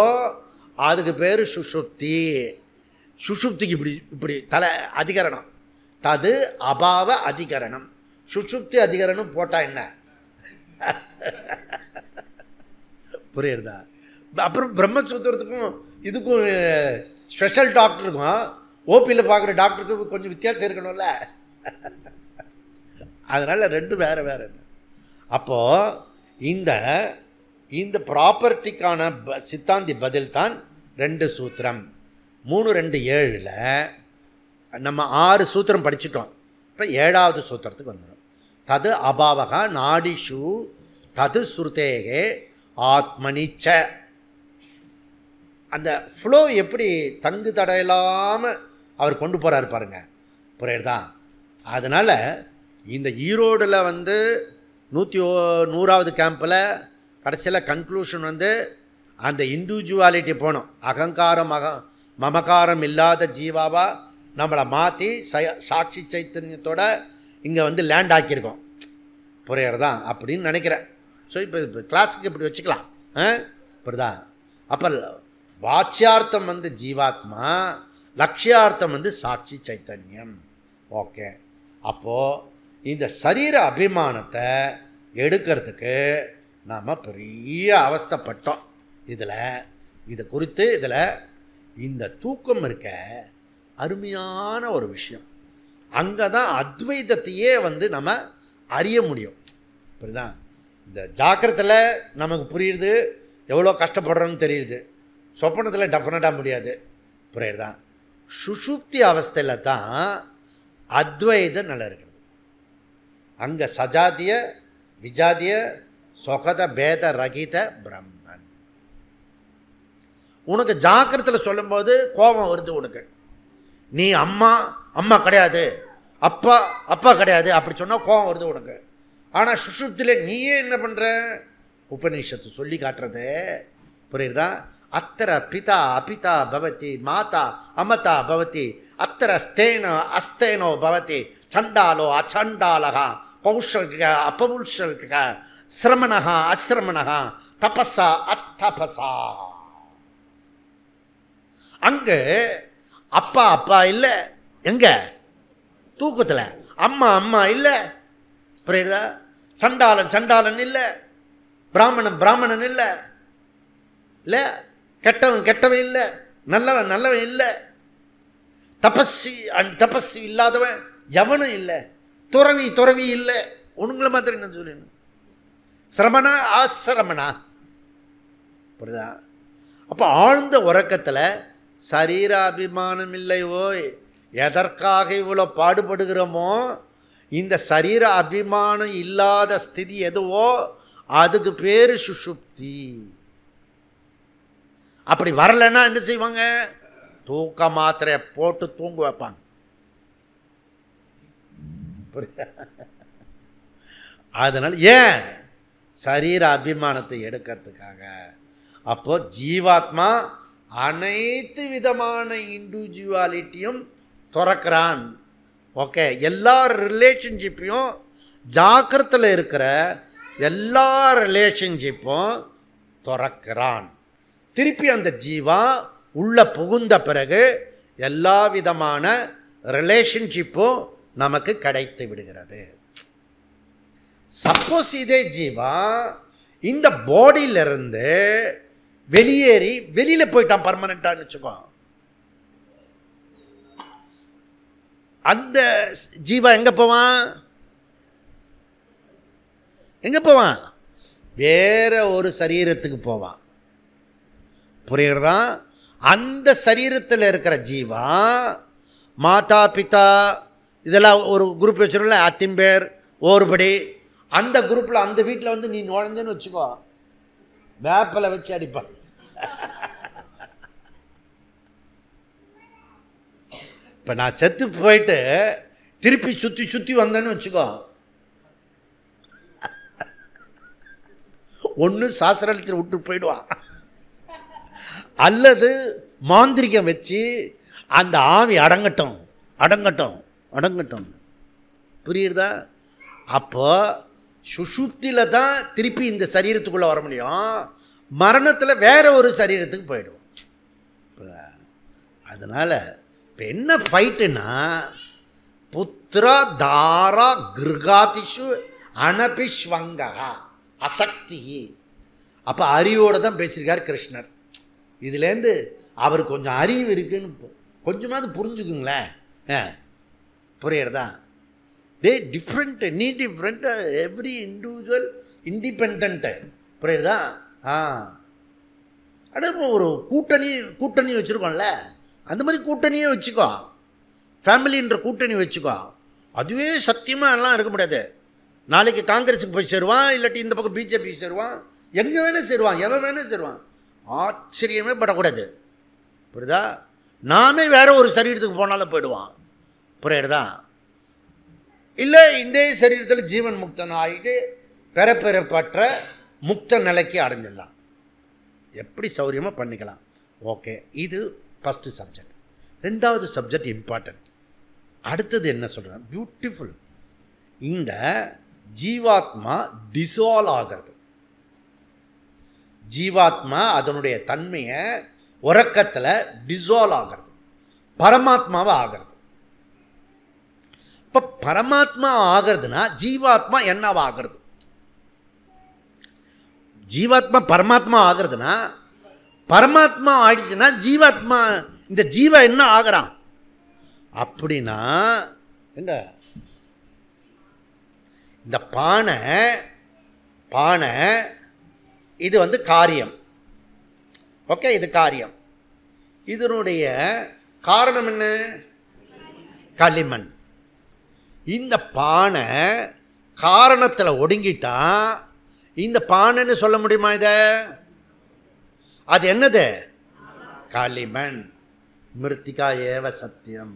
அதுக்கு பேர் சுஷுப்தி. சுஷுப்திக்கு இப்படி இப்படி தலை அதிகரணம், தது அபாவ அதிகரணம். சுஷுப்தி அதிகரணம் போட்டால் என்ன புரியுறதா? அப்புறம் பிரம்மசூத்திரத்துக்கும் இதுக்கும் ஸ்பெஷல் டாக்டருக்கும் ஓபியில் பார்க்குற டாக்டருக்கும் கொஞ்சம் வித்தியாசம் இருக்கணும்ல. அதனால் ரெண்டும் வேறு வேறு. அப்போது இந்த இந்த ப்ராப்பர்ட்டிக்கான சித்தாந்தி பதில் தான் 2 சூத்திரம். 3, 2, 7ல் நம்ம 6 சூத்திரம் படிச்சிட்டோம். இப்போ 7வது சூத்திரத்துக்கு வந்துடும். தது அபாவகா நாடிஷு தது ஸ்ருதேகே ஆத்மனிச்ச. அந்த ஃப்ளோ எப்படி தங்கு தடையில்லாமல் அவர் கொண்டு போகிறாரு பாருங்க, புரியுறதா? அதனால் இந்த ஈரோடில் 100வது கேம்பில் கடைசியில் கன்க்ளூஷன் அந்த இண்டிவிஜுவாலிட்டி போனோம். அகங்காரம் மமகாரம் இல்லாத ஜீவாவா நம்மளை மாற்றி சாட்சி சைத்தன்யத்தோட இங்கே லேண்ட் ஆக்கியிருக்கோம், புரியுறதா அப்படின்னு நினைக்கிறேன். ஸோ இப்போ கிளாஸுக்கு இப்படி வச்சுக்கலாம், புரியுதா? அப்போ வாச்சியார்த்தம் ஜீவாத்மா, லட்சியார்த்தம் சாட்சி சைத்தன்யம். ஓகே, அப்போது இந்த சரீர அபிமானத்தை எடுக்கிறதுக்கு நாம் பெரிய அவஸ்தைப்பட்டோம். இதை குறித்து இந்த தூக்கம் இருக்க அருமையான ஒரு விஷயம். அங்கே தான் அத்வைதத்தையே நம்ம அறிய முடியும். இப்படிதான் இந்த ஜாக்கிரத்தில் நமக்கு புரியுது, எவ்வளோ கஷ்டப்படுறோன்னு தெரியுது. சொப்பனத்தில் டெஃபினட்டாக முடியாது. புரியுதுதான். சுஷுப்தி அவஸ்தையில் தான் அத்வைதம் நல்லா இருக்குது. அங்கே சஜாத்திய விஜாத்திய சொகத பேத ரகித பிரம்மன். உனக்கு ஜாக்கிரத்தில் சொல்லும்போது கோபம் வருது உனக்கு. நீ அம்மா அம்மா கிடையாது, அப்பா அப்பா கிடையாது அப்படி சொன்னால் கோபம் வருது உனக்கு. ஆனால் சுஷுப்தியில் நீயே என்ன பண்ணுற? உபநிஷத்து சொல்லி காட்டுறது. புரியுதா? அத்தர பிதா அபிதா பவதி மாதா அமதா பவதி அத்தர ஸ்தேன அஸ்தேனோ பவதி சண்டாலோ அச்சண்டாலகா பௌஷல்க அபபுல்ஷல்க சிரமணகா அசிரமணகா தபஸா அத்தபஸா. அங்கே அப்பா அப்பா இல்லை, எங்க தூக்கத்தில். அம்மா அம்மா இல்லை, புரியுதா? சண்டாளன் சண்டாளன் இல்லை, பிராமணன் பிராமணன் இல்லை, இல்லை கெட்டவன் கெட்டவன் இல்லை, நல்லவன் நல்லவன் இல்லை, தபஸ்வி தபஸ்வி இல்லாதவன் எவனும் இல்லை, துறவி துறவி இல்லை. உனங்களை மாத்திரம் என்ன சொல்லணும்? சிரமணா ஆசிரமணா. புரியுதா? அப்போ ஆழ்ந்த உறக்கத்தில் சரீராபிமானம் இல்லை. ஓய், எதற்காக இவ்வளோ பாடுபடுகிறோமோ, இந்த சரீர அபிமானம் இல்லாத ஸ்திதி எதுவோ அதுக்கு பேர் சுஷுப்தி. அப்படி வரலைன்னா என்ன செய்வாங்க? தூக்க மாத்திரை போட்டு தூங்க வைப்பாங்க. அதனால் ஏன்? சரீர அபிமானத்தை எடுக்கிறதுக்காக. அப்போ ஜீவாத்மா அனைத்து விதமான இண்டிவிஜுவாலிட்டியும் துறக்கிறான். ஓகே, எல்லா ரிலேஷன்ஷிப்பையும் ஜாக்கிரத்தில் இருக்கிற எல்லா ரிலேஷன்ஷிப்பும் துறக்கிறான். திருப்பி அந்த ஜீவா உள்ள புகுந்த பிறகு எல்லா விதமான ரிலேஷன்ஷிப்பும் நமக்கு கிடைத்து விடுகிறது. சப்போஸ் இதே ஜீவா இந்த பாடியிலிருந்து வெளியேறி வெளியில் போயிட்டான் பர்மனெண்ட்டான்னு வச்சுக்கோ, அந்த ஜீவா எங்கே போவான்? எங்கே போவான்? வேற ஒரு சரீரத்துக்கு போவான். புரியுறதா? அந்த சரீரத்தில் இருக்கிற ஜீவா மாதா பிதா இதெல்லாம் ஒரு குரூப் வச்சுருல, அத்திம்பேர் ஒருபடி, அந்த குரூப்பில் அந்த வீட்டில் நீ நுழைஞ்சன்னு வச்சுக்கோ, வேப்பலை வச்சு அடிப்பான். இப்போ நான் செத்து போயிட்டு திருப்பி சுற்றி சுற்றி வந்தேன்னு வச்சுக்கோ, ஒன்று சாஸ்திரத்தில் விட்டு போயிடுவான், அல்லது மாந்திரிகம் வச்சு அந்த ஆவி அடங்கட்டும் அடங்கட்டும் அடங்கட்டும். புரியுறதா? அப்போ சுஷுப்தியில் தான் திருப்பி இந்த சரீரத்துக்குள்ளே வர முடியும், மரணத்தில் வேற ஒரு சரீரத்துக்கு போயிடுவோம். அதனால் இப்போ என்ன ஃபைட்டுன்னா, புத்திரா தாரா கிருகாதிஷு அனபிஸ்வங்கா அசக்தி. அப்போ அறிவோடு தான் பேசியிருக்கார் கிருஷ்ணர். இதுலேருந்து அவர் கொஞ்சம் அறிவு இருக்குன்னு கொஞ்சமாவது புரிஞ்சுக்குங்களேன். புரியுறதா? தே டிஃப்ரெண்ட், நீ டிஃப்ரெண்ட், எவ்ரி இண்டிவிஜுவல் இண்டிபெண்ட்டு. புரியுறதா? அடுத்து ஒரு கூட்டணி வச்சுருக்கோம்ல, அந்த மாதிரி கூட்டணியே வச்சுக்கோ, ஃபேமிலின்ற கூட்டணி வச்சுக்கோ. அதுவே சத்தியமாக எல்லாம் இருக்க முடியாது. நாளைக்கு காங்கிரஸுக்கு போய் சேருவான், இல்லாட்டி இந்த பக்கம் பிஜேபி சேருவான், எங்கே வேணால் சேருவான், எவன் வேணால் சேருவான். ஆச்சரியமே படக்கூடாது. புரியுதா? நாமே வேற ஒரு சரீரத்துக்கு போனாலும் போயிடுவான். புரியுறதா? இல்லை இந்த சரீரத்தில் ஜீவன் முக்தன் ஆகிட்டு பெறப்பெறப்பற்ற முக்த நிலைக்கு அடைஞ்சிடலாம். எப்படி சௌரியமாக பண்ணிக்கலாம். ஓகே, இது ஃபஸ்ட்டு சப்ஜெக்ட். ரெண்டாவது சப்ஜெக்ட் இம்பார்ட்டன்ட். அடுத்தது என்ன சொல்கிறேன்? பியூட்டிஃபுல். இந்த ஜீவாத்மா டிசால்வ் ஆகிறது. ஜீவாத்மா அதனுடைய தன்மையை உறக்கத்தில் டிசால்வ் ஆகிறது, பரமாத்மாவை ஆகிறது. இப்போ பரமாத்மா ஆகிறதுனா ஜீவாத்மா என்னவாகிறது? ஜீவாத்மா பரமாத்மா ஆகிறதுனா, பரமாத்மா ஆயிடுச்சுன்னா ஜீவாத்மா இந்த ஜீவா என்ன ஆகிறான்? அப்படின்னா எங்க இந்த பானை இது வந்து காரியம். ஓகே, இது காரியம். இதனுடைய காரணம் என்ன? களிமண். இந்த பானை காரணத்தில் ஒடுங்கிட்டா இந்த பானைன்னு சொல்ல முடியுமா? இதை அது என்னது? களிமண். மிருத்திகா ஏவ சத்தியம்.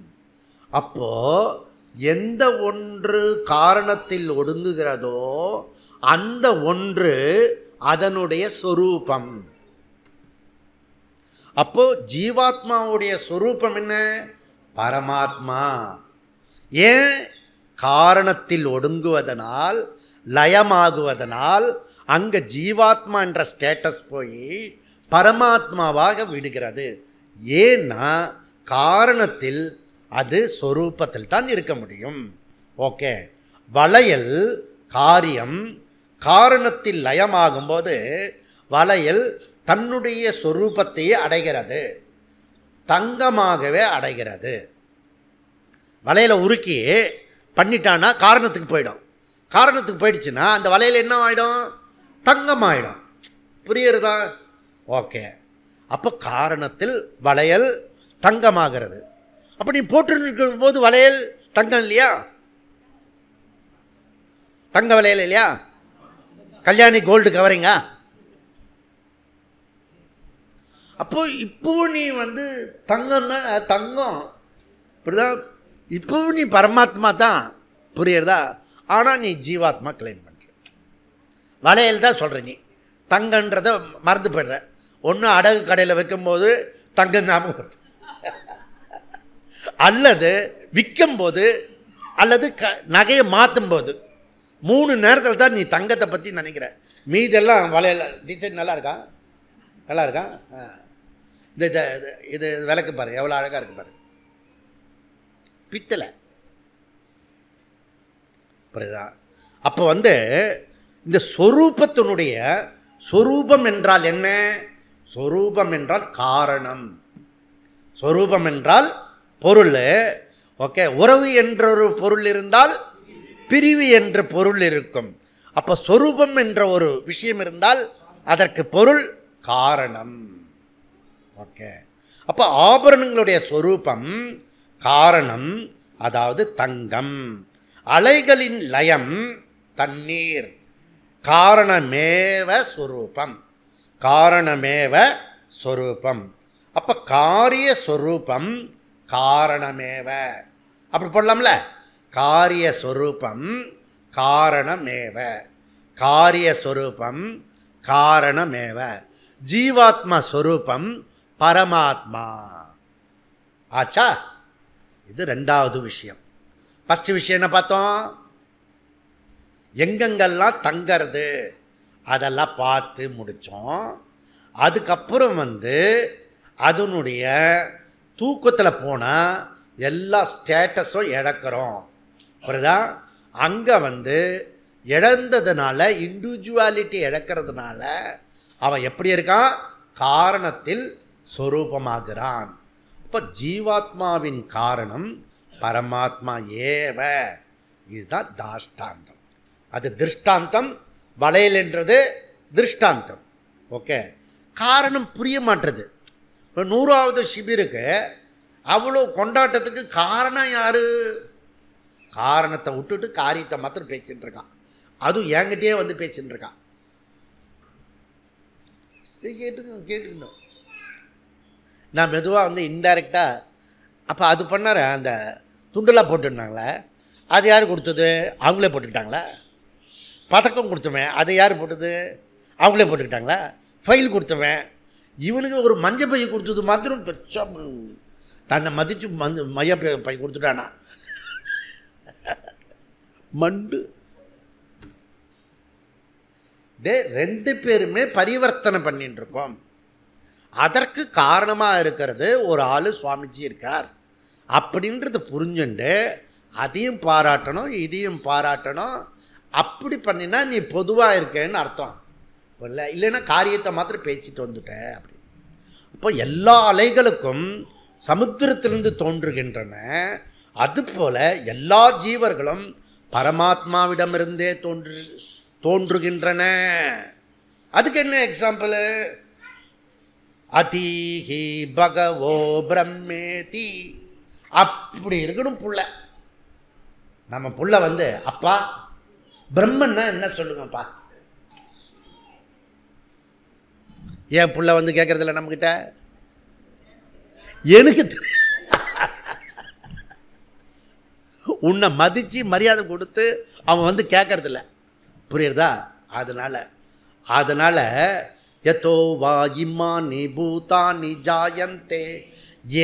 அப்போ எந்த ஒன்று காரணத்தில் ஒடுங்குகிறதோ அந்த ஒன்று அதனுடைய சொரூபம். அப்போ ஜீவாத்மாவுடைய சொரூபம் என்ன? பரமாத்மா. ஏன்? காரணத்தில் ஒடுங்குவதனால், லயமாகுவதனால் அங்க ஜீவாத்மா என்ற ஸ்டேட்டஸ் போய் பரமாத்மாவாக விடுகிறது. ஏன்னா காரணத்தில் அது சொரூபத்தில் தான் இருக்க முடியும். ஓகே, வளையல் காரியம் காரணத்தில் லயமாகும்போது வளையல் தன்னுடைய சொரூபத்தையே அடைகிறது, தங்கமாகவே அடைகிறது. வளையலை உருக்கி பண்ணிட்டான்னா காரணத்துக்கு போயிடும். காரணத்துக்கு போயிடுச்சுன்னா அந்த வளையல் என்ன ஆகிடும்? தங்கமாயிடும். புரியுறதா? ஓகே, அப்போ காரணத்தில் வளையல் தங்கமாகிறது. அப்போ நீ போட்டு போது வளையல் தங்கம் இல்லையா? தங்க வளையல் இல்லையா? கல்யாணி கோல்டு கவரிங்க. அப்போ இப்போவும் நீ வந்து தங்கம்னா தங்கம், இப்படிதான். இப்போவும் நீ பரமாத்மா தான், புரியுறதா? ஆனால் நீ ஜீவாத்மா கிளைம் பண்ணுற. வளையல் தான் சொல்கிற, நீ தங்கன்றதை மறந்து போய்டுற. ஒன்று அடகு கடையில் வைக்கும்போது தங்கம் ஞாபகம் வருது, அல்லது விற்கும்போது, அல்லது நகையை மாற்றும் போது. 3 நேரத்தில் தான் நீ தங்கத்தை பற்றி நினைக்கிற. மீதெல்லாம் வளையல் டிசைன் நல்லா இருக்கா? நல்லா இருக்கா? இந்த இது விளக்கு பாரு, எவ்வளோ அழகாக இருக்கு பாரு. பித்தளை. புரியுதா? அப்போ வந்து இந்த சொரூபத்தினுடைய சொரூபம் என்றால் என்ன? சொரூபம் என்றால் காரணம். சொரூபம் என்றால் பொருள். ஓகே, உறவு என்ற ஒரு பொருள் இருந்தால் பிரிவு என்ற பொருள் இருக்கும். அப்போ சொரூபம் என்ற ஒரு விஷயம் இருந்தால் அதற்கு பொருள் காரணம். ஓகே, அப்போ ஆபரணங்களுடைய சொரூபம் காரணம், அதாவது தங்கம். அலைகளின் லயம் தண்ணீர். காரணமேவ சொரூபம். காரணமேவ சொரூபம். அப்போ காரிய சொரூபம் காரணமேவ. அப்படி போடலாம்ல? காரிய சொரூபம் காரணமேவ. காரிய சொரூபம் காரணமேவ. ஜீவாத்மா சொரூபம் பரமாத்மா. ஆச்சா? இது 2வது விஷயம். ஃபஸ்ட் விஷயம் என்ன பார்த்தோம்? எங்கெங்கெல்லாம் தங்கிறது அதெல்லாம் பார்த்து முடித்தோம். அதுக்கப்புறம் வந்து அதனுடைய தூக்கத்தில் போனால் எல்லா ஸ்டேட்டஸும் இழக்கிறோம். புரியுதா? அங்கே வந்து இழந்ததுனால, இண்டிவிஜுவாலிட்டி இழக்கிறதுனால அவன் எப்படி இருக்கான்? காரணத்தில் சொரூபமாகிறான். இப்போ ஜீவாத்மாவின் காரணம் பரமாத்மா ஏவ. இதுதான் தாஷ்டாந்தம். அது திருஷ்டாந்தம். வளையல் என்றது திருஷ்டாந்தம். ஓகே, காரணம் புரிய மாட்டுறது. இப்போ 100வது ஷிபிருக்கு அவ்வளோ கொண்டாட்டத்துக்கு காரணம் யார்? காரணத்தை விட்டுட்டு காரியத்தை மாத்திரம் பேசிட்டு இருக்கான். அதுவும் என்கிட்டயே வந்து பேசிட்டு இருக்கான். இது கேட்டுக்கணும். நான் மெதுவாக வந்து இன்டைரக்டாக அப்போ அது பண்ணார அந்த துண்டெல்லாம் போட்டுருந்தாங்களே, அது யார் கொடுத்தது? அவங்களே போட்டுக்கிட்டாங்களா? பதக்கம் கொடுத்தவன் அது யார் போட்டது? அவங்களே போட்டுக்கிட்டாங்களா? ஃபைல் கொடுத்தவன் இவனுக்கு ஒரு மஞ்சள் பை கொடுத்தது மாத்திரம் தன்னை மதித்து மைய பை கொடுத்துட்டானா? மண்டு. 2 பேருமே பரிவர்த்தனை பண்ணிட்டு இருக்கோம். அதற்கு காரணமாக இருக்கிறது ஒரு ஆள் சுவாமிஜி இருக்கார் அப்படின்றது புரிஞ்சுண்டு அதையும் பாராட்டணும், இதையும் பாராட்டணும். அப்படி பண்ணினா நீ பொதுவாக இருக்கேன்னு அர்த்தம். இல்லை, இல்லைன்னா காரியத்தை மாத்திரம் பேசிட்டு வந்துட்ட அப்படி. இப்போ எல்லா அலைகளுக்கும் சமுத்திரத்திலிருந்து தோன்றுகின்றன. அதுபோல எல்லா ஜீவர்களும் பரமாத்மாவிடமிருந்தே தோன்றுகின்றன. அதுக்கு என்ன எக்ஸாம்பிள்? அதிஹி பகவோ பிரம்மேதி. அப்படி இருக்கணும் புள்ள. நம்ம புள்ள வந்து அப்பா பிரம்மன்னா என்ன சொல்லுங்கப்பா. ஏன் புள்ள வந்து கேட்கறதில்ல நம்மகிட்ட? எனக்கு உன்னை மதித்து மரியாதை கொடுத்து அவன் வந்து கேட்கறதில்ல. புரியுறதா? அதனால் யதோ வா இமானி பூதானி ஜாயந்தே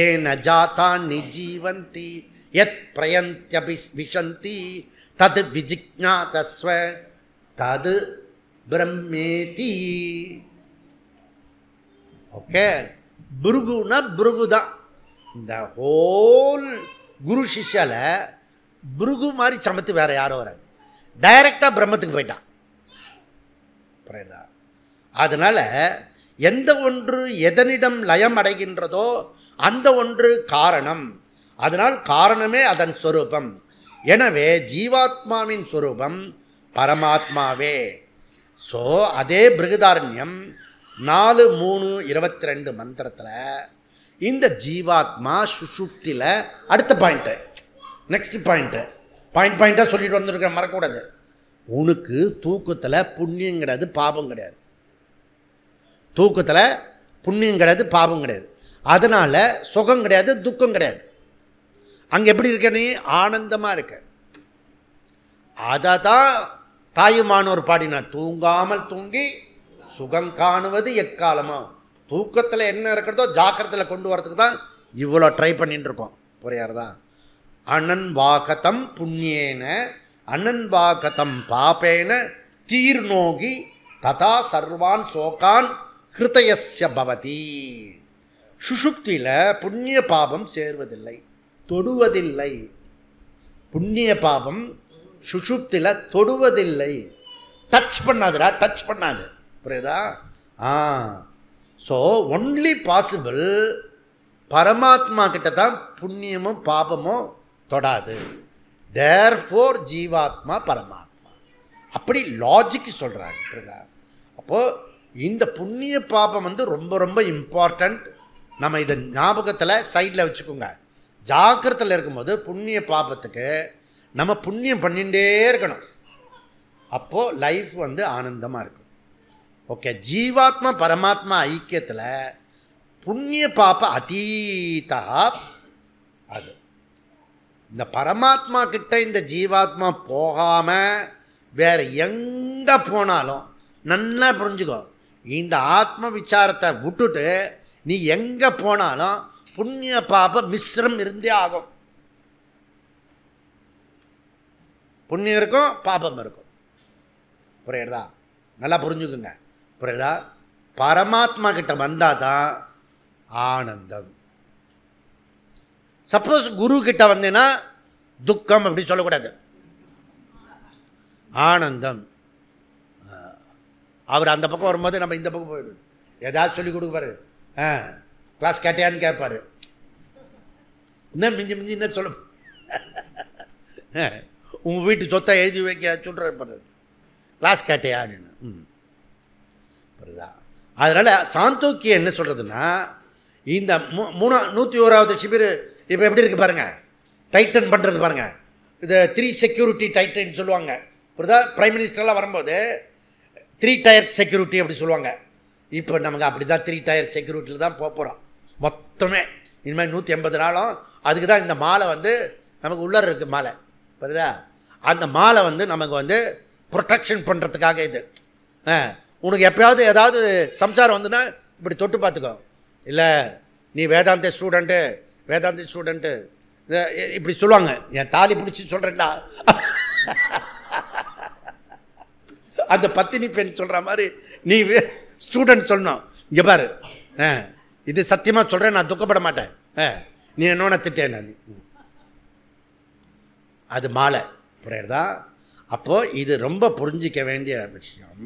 ஏன ஜாதானி ஜீவந்தி யத் பிரயந்த்யபிவிஷந்தி தத் விஜிக்ஞாசஸ்வ தத் பிரம்மேதி. ஓகே, புருகுனா புருகு தான். இந்த ஹோல் குரு சிஷ்யால புருகு மாதிரி சமத்து வேற யாரும் வராது. டைரக்டாக பிரம்மத்துக்கு போயிட்டான். புரியுதா? அதனால் எந்த ஒன்று எதனிடம் லயம் அடைகின்றதோ அந்த ஒன்று காரணம். அதனால் காரணமே அதன் ஸ்வரூபம். எனவே ஜீவாத்மாவின் ஸ்வரூபம் பரமாத்மாவே. ஸோ அதே பிருகதாரண்யம் 4:3:22 மந்திரத்தில் இந்த ஜீவாத்மா சுஷுப்தியில் அடுத்த பாயிண்ட்டு, நெக்ஸ்ட் பாயிண்ட்டாக சொல்லிட்டு வந்துருக்க மறக்கக்கூடாது. உனக்கு தூக்கத்தில் புண்ணியம் கிடையாது, பாபம் கிடையாது. தூக்கத்தில் புண்ணியம் கிடையாது, பாபம் கிடையாது. அதனால் சுகம் கிடையாது, துக்கம் கிடையாது. அங்கே எப்படி இருக்க? நீ ஆனந்தமாக இருக்க. அதை தான் தாயுமானோர் பாடினார். தூங்காமல் தூங்கி சுகம் காணுவது எக்காலமோ. தூக்கத்தில் என்ன இருக்கிறதோ ஜாக்கிரத்தில் கொண்டு வரதுக்கு தான் இவ்வளோ ட்ரை பண்ணிட்டு இருக்கோம். புரியாதா? அனன்வாகதம் புண்ணியேன அனன்வாகதம் பாபேன தீர்நோகி ததா சர்வான் சோகான் ஹிருதயஸ்ய பவதி. சுஷுப்தியில் புண்ணிய பாபம் சேர்வதில்லை, தொடுவதில்லை. புண்ணிய பாபம் சுஷுப்தியில் தொடுவதில்லை. டச் பண்ணாதுடா, டச் பண்ணாது. புரியுதா? ஸோ ஒன்லி பாசிபிள் பரமாத்மா கிட்ட தான் புண்ணியமும் பாபமும் தொடாது. தேர்ஃபோர் ஜீவாத்மா பரமாத்மா. அப்படி லாஜிக்கு சொல்கிறாங்க. புரியுதா? அப்போது இந்த புண்ணிய பாபம் வந்து ரொம்ப ரொம்ப இம்பார்ட்டண்ட். நம்ம இதை ஞாபகத்தில் சைடில் வச்சுக்கோங்க. ஜாக்கிரத்தில் இருக்கும்போது புண்ணிய பாபத்துக்கு நம்ம புண்ணியம் பண்ணிகிட்டே இருக்கணும். அப்போது லைஃப் வந்து ஆனந்தமாக இருக்கும். ஓகே, ஜீவாத்மா பரமாத்மா ஐக்கியத்தில் புண்ணிய பாப அதீதா. அது இந்த பரமாத்மா கிட்ட இந்த ஜீவாத்மா போகாமல் வேறு எங்கே போனாலும் நல்லா புரிஞ்சுக்கோ, இந்த ஆத்ம விசாரத்தை விட்டுட்டு நீ எங்கே போனாலும் புண்ணிய பாப மிஸ்ரம் இருந்தே ஆகும். புண்ணியம் இருக்கும், பாபம் இருக்கும். புரியுறதா? நல்லா புரிஞ்சுக்குங்க. புரியுதா? பரமாத்மா கிட்ட வந்தால் தான் ஆனந்தம். சப்போஸ் குரு கிட்ட வந்தேன்னா துக்கம் அப்படி சொல்லக்கூடாது, ஆனந்தம். அவர் அந்த பக்கம் வரும்போது நம்ம இந்த பக்கம் போயிடும். ஏதாவது சொல்லி கொடுப்பாரு. கிளாஸ் கேட்டியான்னு கேட்பாரு. இன்னும் மிஞ்சி மிஞ்சி என்ன சொல்ல, உங்கள் வீட்டு சொத்தை எழுதி வைக்க சொல்கிறாரு. கிளாஸ் கேட்டியான்னு. புரியுதா? அதனால் சாந்தோக்கியம் என்ன சொல்கிறதுன்னா, இந்த 101வது சிபிர் இப்போ எப்படி இருக்குது பாருங்கள். டைட்டன் பண்ணுறது பாருங்கள். இது 3 செக்யூரிட்டி டைட்டன் சொல்லுவாங்க. புரியுதா? பிரைம் மினிஸ்டர்லாம் வரும்போது 3 டயர் செக்யூரிட்டி அப்படி சொல்லுவாங்க. இப்போ நமக்கு அப்படி தான் 3 டயர் செக்யூரிட்டியில் தான் போகிறோம் மொத்தமே. இனிமேல் 180 நாளும் அதுக்கு தான் இந்த மாலை வந்து நமக்கு உள்ளே இருக்குது மாலை. புரியுதா? அந்த மாலை வந்து நமக்கு வந்து ப்ரொடெக்ஷன் பண்ணுறதுக்காக இது. உனக்கு எப்போயாவது ஏதாவது சம்சாரம் வந்துன்னா இப்படி தொட்டு பார்த்துக்கோ. இல்லை நீ வேதாந்த ஸ்டூடெண்ட்டு இப்படி சொல்லுவாங்க. என் தாலி பிடிச்சி சொல்கிறேன்டா, அந்த பத்தினி பெண் சொல்கிற மாதிரி நீ ஸ்டூடெண்ட் சொல்லணும். இங்கே பாரு, இது சத்தியமாக சொல்கிறேன், நான் துக்கப்பட மாட்டேன், நீ என்னோட திட்டேன். அது மாலை. புரியுறதா? அப்போது இது ரொம்ப புரிஞ்சிக்க வேண்டிய விஷயம்.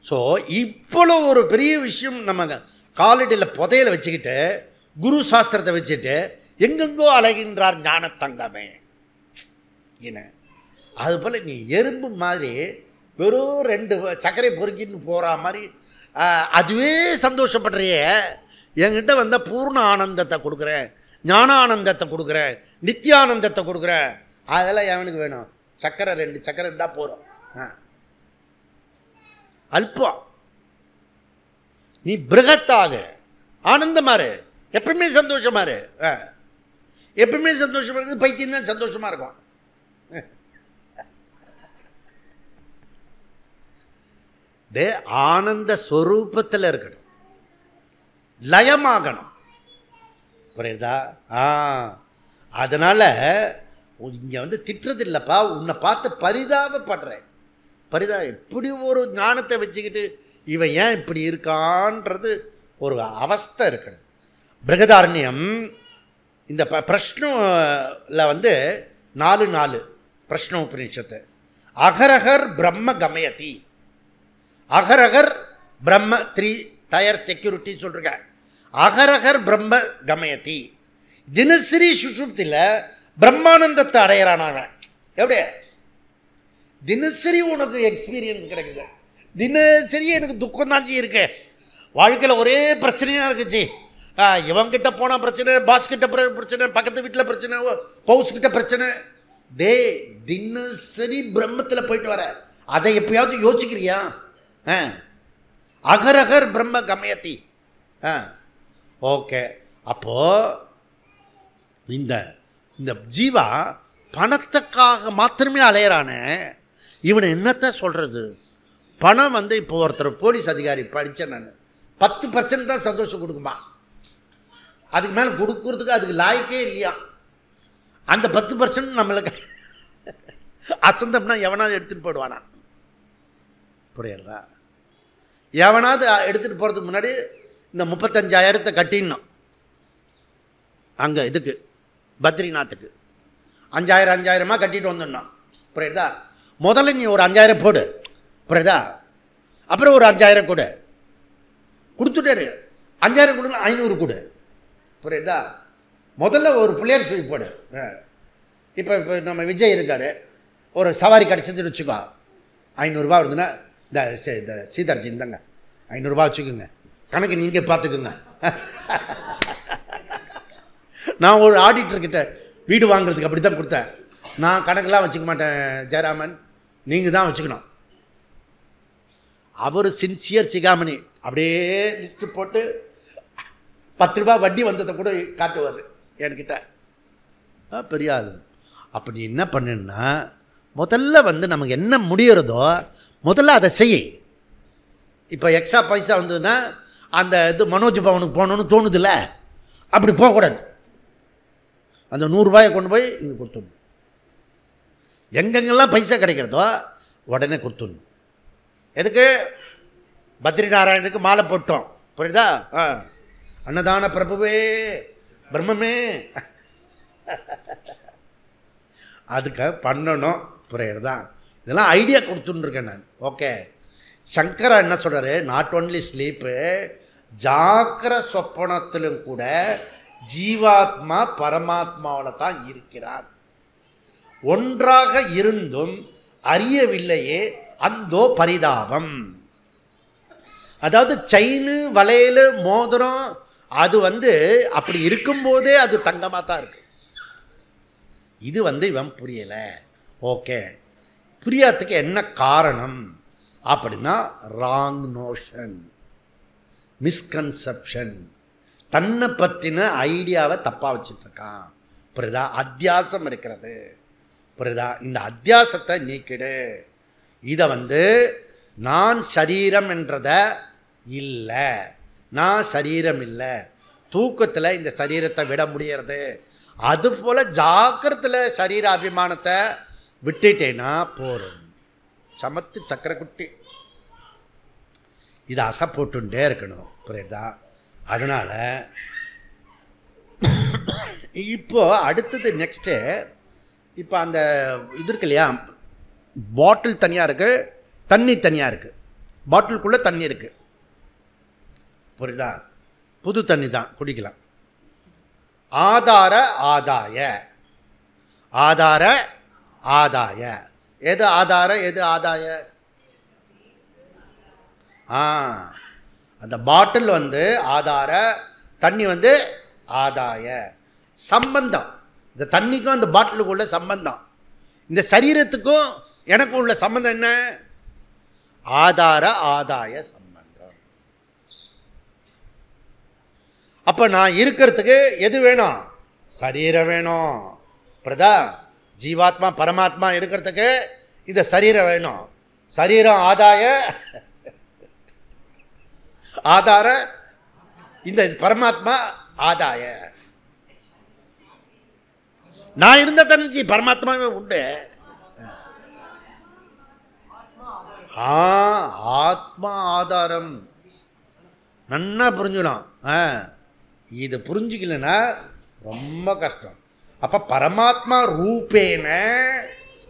ஸோ இவ்வளோ ஒரு பெரிய விஷயம் நம்ம காலடியில் புதையில வச்சுக்கிட்டு குரு சாஸ்திரத்தை வச்சுட்டு எங்கெங்கோ அலைகின்றார் ஞானத்தங்கமே என்ன. அதுபோல் நீ எறும்பு மாதிரி வெறும் 2 சர்க்கரை பொறுக்கின்னு போகிற மாதிரி அதுவே சந்தோஷப்படுறியே. என்கிட்ட வந்தால் பூர்ண ஆனந்தத்தை கொடுக்குறேன், ஞானானந்தத்தை கொடுக்குறேன், நித்தியானந்தத்தை கொடுக்குறேன். அதெல்லாம் எவனுக்கு வேணும்? சக்கரை 2 சக்கரை இருந்தால் போகிறோம். அல்பம். நீ பிருகத்தாக ஆனந்தமாரு, எப்பவுமே சந்தோஷமாரு. எப்பவுமே சந்தோஷமா இருக்குது. பைத்தியம் தான் சந்தோஷமாக இருக்கும். ஆனந்த ஸ்வரூபத்தில் இருக்கணும், லயமாகணும். புரியுதா? அதனால் இங்கே வந்து திட்டுறது இல்லைப்பா, உன்னை பார்த்து பரிதாபப்படுறேன். இப்படி ஒரு ஞானத்தை வச்சுக்கிட்டு இவன் ஏன் இப்படி இருக்கான்றது ஒரு அவஸ்தை இருக்கணும். பிருகதாரண்யம் இந்த பிரஷ்னில் வந்து 4 பிரஷ்ன உபநிஷத்து. அகரகர் பிரம்ம கமயதி. அகரகர் பிரம்ம 3 டயர் செக்யூரிட்டி சொல்கிறேங்க. அகரகர் பிரம்ம கமயதி. தினசரி சுஷுப்தியில் பிரம்மானந்தத்தை அடையிறானவன். எப்படி தினசரி உனக்கு எக்ஸ்பீரியன்ஸ் கிடைக்குது? தினசரி எனக்கு துக்கம்தாஞ்சி இருக்கு, வாழ்க்கையில் ஒரே பிரச்சனையாக இருக்குச்சு. இவங்கிட்ட போனால் பிரச்சனை, பாஸ்கிட்ட பிரச்சனை, பக்கத்து வீட்டில் பிரச்சனை, பவுஸ்கிட்ட பிரச்சனை. தினசரி பிரம்மத்தில் போயிட்டு வர, அதை எப்பயாவது யோசிக்கிறியா? அகரகர் பிரம்ம கமயத்தி. ஓகே. அப்போது இந்த ஜீவா பணத்துக்காக மாத்திரமே அலையிறானே, இவனை என்னத்தை சொல்கிறது? பணம் வந்து இப்போ ஒருத்தர் போலீஸ் அதிகாரி படித்தேன் நான், 10% தான் சந்தோஷம் கொடுக்குமா, அதுக்கு மேலே கொடுக்கறதுக்கு அதுக்கு லாய்க்கே இல்லையா. அந்த 10% நம்மளுக்கு அசந்தம்னா எவனாவது எடுத்துகிட்டு போயிடுவானா? புரியுறதா? எவனாவது எடுத்துகிட்டு போகிறதுக்கு முன்னாடி இந்த 35,000 கட்டிடணும். அங்கே இதுக்கு பத்ரிநாத்துக்கு 5,000 கட்டிட்டு வந்துடணும். புரியுதா? முதல்ல நீ ஒரு 5,000 போடு. புரியுதா? அப்புறம் ஒரு 5,000 கொடு. கொடுத்துட்டாரு. 5,000 கொடுங்க, 500 கொடு. புரியுதா? முதல்ல ஒரு பிள்ளையார் சொல்லி போடு. இப்போ நம்ம விஜய் இருக்கார், ஒரு சவாரி கிடச்சதுன்னு வச்சுக்கோ, 500 ரூபா வருதுன்னா இந்த சீதார்ஜி இந்தாங்க 500 ரூபா வச்சுக்கோங்க, கணக்கு நீங்கள் பார்த்துக்குங்க. நான் ஒரு ஆடிட்டர்கிட்ட வீடு வாங்குறதுக்கு அப்படி தான் கொடுத்தேன். நான் கணக்கெலாம் வச்சுக்க மாட்டேன் ஜெயராமன், நீங்கள் தான் வச்சுக்கணும். அவர் சின்சியர் சிகாமணி, அப்படியே லிஸ்ட்டு போட்டு 10 ரூபா வட்டி வந்ததை கூட காட்டுவார் என்கிட்ட. பெரிய ஆள். அப்போ நீ என்ன பண்ணுன்னா, முதல்ல வந்து நமக்கு என்ன முடியறதோ முதல்ல அதை செய். இப்போ எக்ஸ்ட்ரா பைசா வந்ததுன்னா அந்த இது மனோஜ் பவனுக்கு போகணுன்னு தோணுதில்ல, அப்படி போகக்கூடாது. அந்த 100 ரூபாயை கொண்டு போய் இது கொடுத்துடணும். எங்கெங்கெல்லாம் பைசா கிடைக்கிறதோ உடனே கொடுத்துடணும். எதுக்கு? பத்ரி நாராயணுக்கு மாலை போட்டோம். புரியுதா? அன்னதான பிரபுவே பிரம்மமே, அதுக்காக பண்ணணும். புரியுறதா? இதெல்லாம் ஐடியா கொடுத்துட்டுருக்கேன் நான். ஓகே. சங்கரா என்ன சொல்கிறாரு? நாட் ஒன்லி ஸ்லீப்பு, ஜாக்கிர சொப்பனத்திலும் கூட ஜீவாத்மா பரமாத்மாவில் தான் இருக்கிறார். ஒன்றாக இருந்தும் அறியவில்லையே அந்தோ பரிதாபம். அதாவது செயின், வளையல், மோதிரம் அது வந்து அப்படி இருக்கும்போதே அது தங்கமாக தான் இருக்கு. இது வந்து இவன் புரியலை. ஓகே, புரியாததுக்கு என்ன காரணம் அப்படின்னா ராங் நோஷன், மிஸ்கன்செப்ஷன், தன்னை பற்றின ஐடியாவை தப்பாக வச்சுட்ருக்கான். புரியுதா? அத்தியாசம் இருக்கிறது. புரியுதா? இந்த அத்தியாசத்தை நீக்கிடு. இதை வந்து நான் சரீரம் என்றதை இல்லை, நான் சரீரம் இல்லை, தூக்கத்தில் இந்த சரீரத்தை விட முடியறது. அதுபோல் ஜாக்கிரத்தில் சரீர அபிமானத்தை விட்டுட்டேன்னா போகிறோம். சமத்து சக்கரக்குட்டி. இதை அசை போட்டுட்டே இருக்கணும். புரியுதா? அதனால் இப்போது அடுத்தது நெக்ஸ்ட்டு, இப்போ அந்த இது இருக்கு இல்லையா, பாட்டில் தனியாக இருக்குது, தண்ணி தனியாக இருக்குது. பாட்டிலுக்குள்ளே தண்ணி இருக்குது. புரியுதா? புது தண்ணி தான் குடிக்கலாம். ஆதார ஆதாய. ஆதார ஆதாய. எது ஆதார எது ஆதாய? அந்த பாட்டில் வந்து ஆதார, தண்ணி வந்து ஆதாய. சம்பந்தம், இந்த தண்ணிக்கும் அந்த பாட்டிலுக்கு உள்ள சம்பந்தம், இந்த சரீரத்துக்கும் எனக்கும் உள்ள சம்பந்தம் என்ன? ஆதார ஆதாய சம்பந்தம். அப்ப நான் இருக்கிறதுக்கு எது வேணும்? சரீரம் வேணும். பிரதா ஜீவாத்மா பரமாத்மா இருக்கிறதுக்கு இந்த சரீரம் வேணும். சரீரம் ஆதாய, ஆதார, இந்த பரமாத்மா ஆதாய. நான் இருந்த தனிச்சு பரமாத்மாவே உண்டு. ஆத்மா ஆதாரம். நன்னா புரிஞ்சுடும். இது புரிஞ்சுக்கலன்னா ரொம்ப கஷ்டம். அப்ப பரமாத்மா ரூபேன,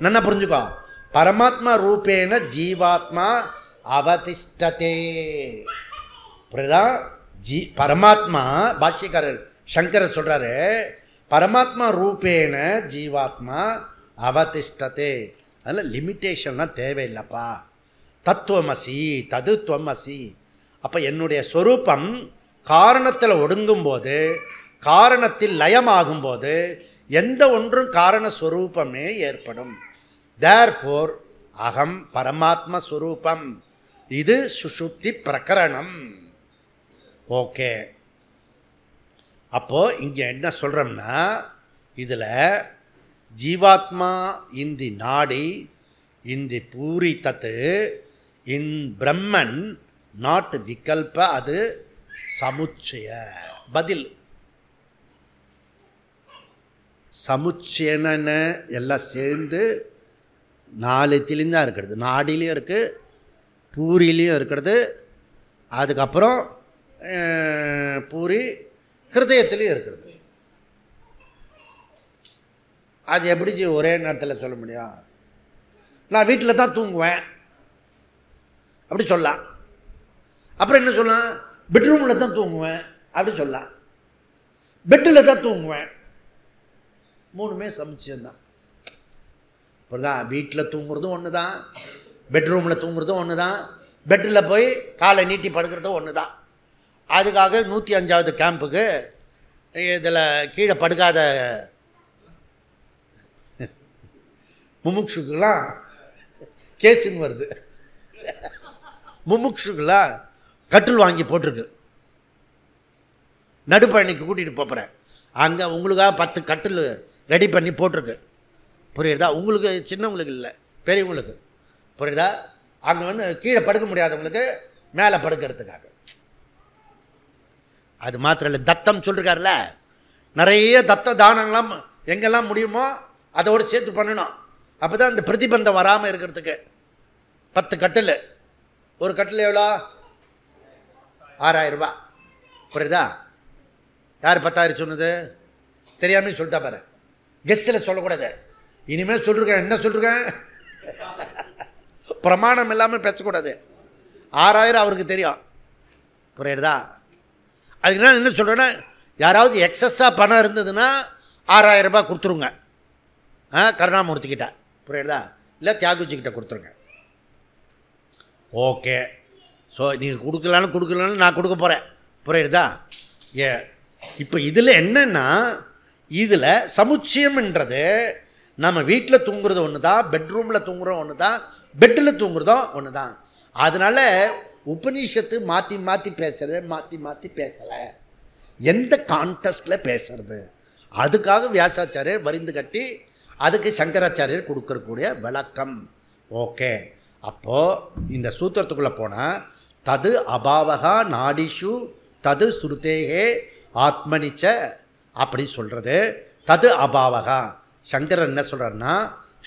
நன்னா புரிஞ்சுக்கோ, பரமாத்மா ரூபேன ஜீவாத்மா அவதிஷ்டதே. புரியுதா? பரமாத்மா, பாஷ்யக்காரர் சங்கரர் சொல்றாரு, பரமாத்மா ரூபேன ஜீவாத்மா அவதிஷ்டதே. அதில் லிமிட்டேஷன்லாம் தேவையில்லைப்பா. தத்துவமசி தது துவமசி. அப்போ என்னுடைய சொரூபம் காரணத்தில் ஒடுங்கும்போது, காரணத்தில் லயமாகும்போது எந்த ஒன்றும் காரணஸ்வரூபமே ஏற்படும். தேர்ஃபோர் அகம் பரமாத்ம ஸ்வரூபம். இது சுஷுப்தி பிரகரணம். ஓகே, அப்போ இங்கே என்ன சொல்கிறோம்னா, இதில் ஜீவாத்மா இந்தி நாடி இந்தி பூரி தத்து இன் பிரம்மன் நாட் விகல்ப, அது சமுச்சய. பதில் சமுச்சயன்னு எல்லாம் சேர்ந்து நாலுத்திலையும் தான் இருக்கிறது. நாடிலையும் இருக்குது, பூரிலையும் இருக்கிறது, அதுக்கப்புறம் பூரி ஹிருதயத்திலையும் இருக்கிறது. அது எப்படி ஒரே நேரத்தில் சொல்ல முடியும்? நான் வீட்டில் தான் தூங்குவேன் அப்படி சொல்லலாம். அப்புறம் என்ன சொல்லலாம்? பெட்ரூமில் தான் தூங்குவேன் அப்படி சொல்லலாம். பெட்டில் தான் தூங்குவேன். மூணுமே சமுச்சயம்தான். அப்புறம் வீட்டில் தூங்குறதும் ஒன்று தான், பெட்ரூமில் தூங்குறதும் ஒன்று தான், பெட்டில் போய் காலை நீட்டி படுக்கிறதும் ஒன்று தான். அதுக்காக 105வது கேம்புக்கு இதில் கீழே படுக்காத முமுட்சுக்கெல்லாம் கேஸுன்னு வருது. முமுட்சுக்கெல்லாம் கட்டில் வாங்கி போட்டிருக்கு. நடுப்பயணிக்கு கூட்டிகிட்டு போகிறேன். அங்கே உங்களுக்காக 10 கட்டில் ரெடி பண்ணி போட்டிருக்கு. புரியுதா? உங்களுக்கு சின்னவங்களுக்கு இல்லை, பெரியவங்களுக்கு. புரியுதா? அங்கே வந்து கீழே படுக்க முடியாதவங்களுக்கு மேலே படுக்கிறதுக்காக. அது மாத்திரம் இல்லை, தத்தம் சொல்லிருக்காருல, நிறைய தத்த தானங்களாம் எங்கெல்லாம் முடியுமோ அதோடு சேர்த்து பண்ணணும். அப்போ தான் அந்த பிரதிபந்தம் வராமல் இருக்கிறதுக்கு. 10 கட்டில், ஒரு கட்டில் எவ்வளோ? 6000 ரூபா. புரியுதா? யார் 10,000 சொன்னது? தெரியாமல் சொல்லிட்டா பாரு. கெஸ்ஸில் சொல்லக்கூடாது. இனிமேல் சொல்லிருக்கேன், என்ன சொல்லிருக்கேன், பிரமாணம் இல்லாமல் பேசக்கூடாது. 6000 அவருக்கு தெரியும். புரியுதா? அதுக்கு நான் என்ன சொல்கிறேன்னா, யாராவது எக்ஸஸாக பணம் இருந்ததுன்னா 6000 ரூபாய் கொடுத்துருங்க. கருணாமூர்த்திக்கிட்ட. புரியுதா? இல்லை தியாகுச்சிக்கிட்ட கொடுத்துருங்க. ஓகே. ஸோ நீங்கள் கொடுக்கலான்னு நான் கொடுக்க போகிறேன். புரியுதா? இப்போ இதில் என்னென்னா, இதில் சமுச்சயம்ன்றது நம்ம வீட்டில் தூங்குறது ஒன்று தான், பெட்ரூமில் தூங்குறோம் ஒன்று தான், பெட்டில் தூங்குறதும் ஒன்று தான். அதனால் உபநிஷத்து மாற்றி மாற்றி பேசுறது, மாற்றி மாற்றி பேசலை. எந்த கான்டெஸ்டில் பேசுறது, அதுக்காக வியாசாச்சாரியர் வரிந்து கட்டி அதுக்கு சங்கராச்சாரியர் கொடுக்கக்கூடிய விளக்கம். ஓகே. அப்போது இந்த சூத்திரத்துக்குள்ளே போனால், தது அபாவகா நாடிஷு தது ஸ்ருதேகே ஆத்மனிச்ச அப்படி சொல்கிறது. தது அபாவகா. சங்கரன் என்ன சொல்கிறாருன்னா,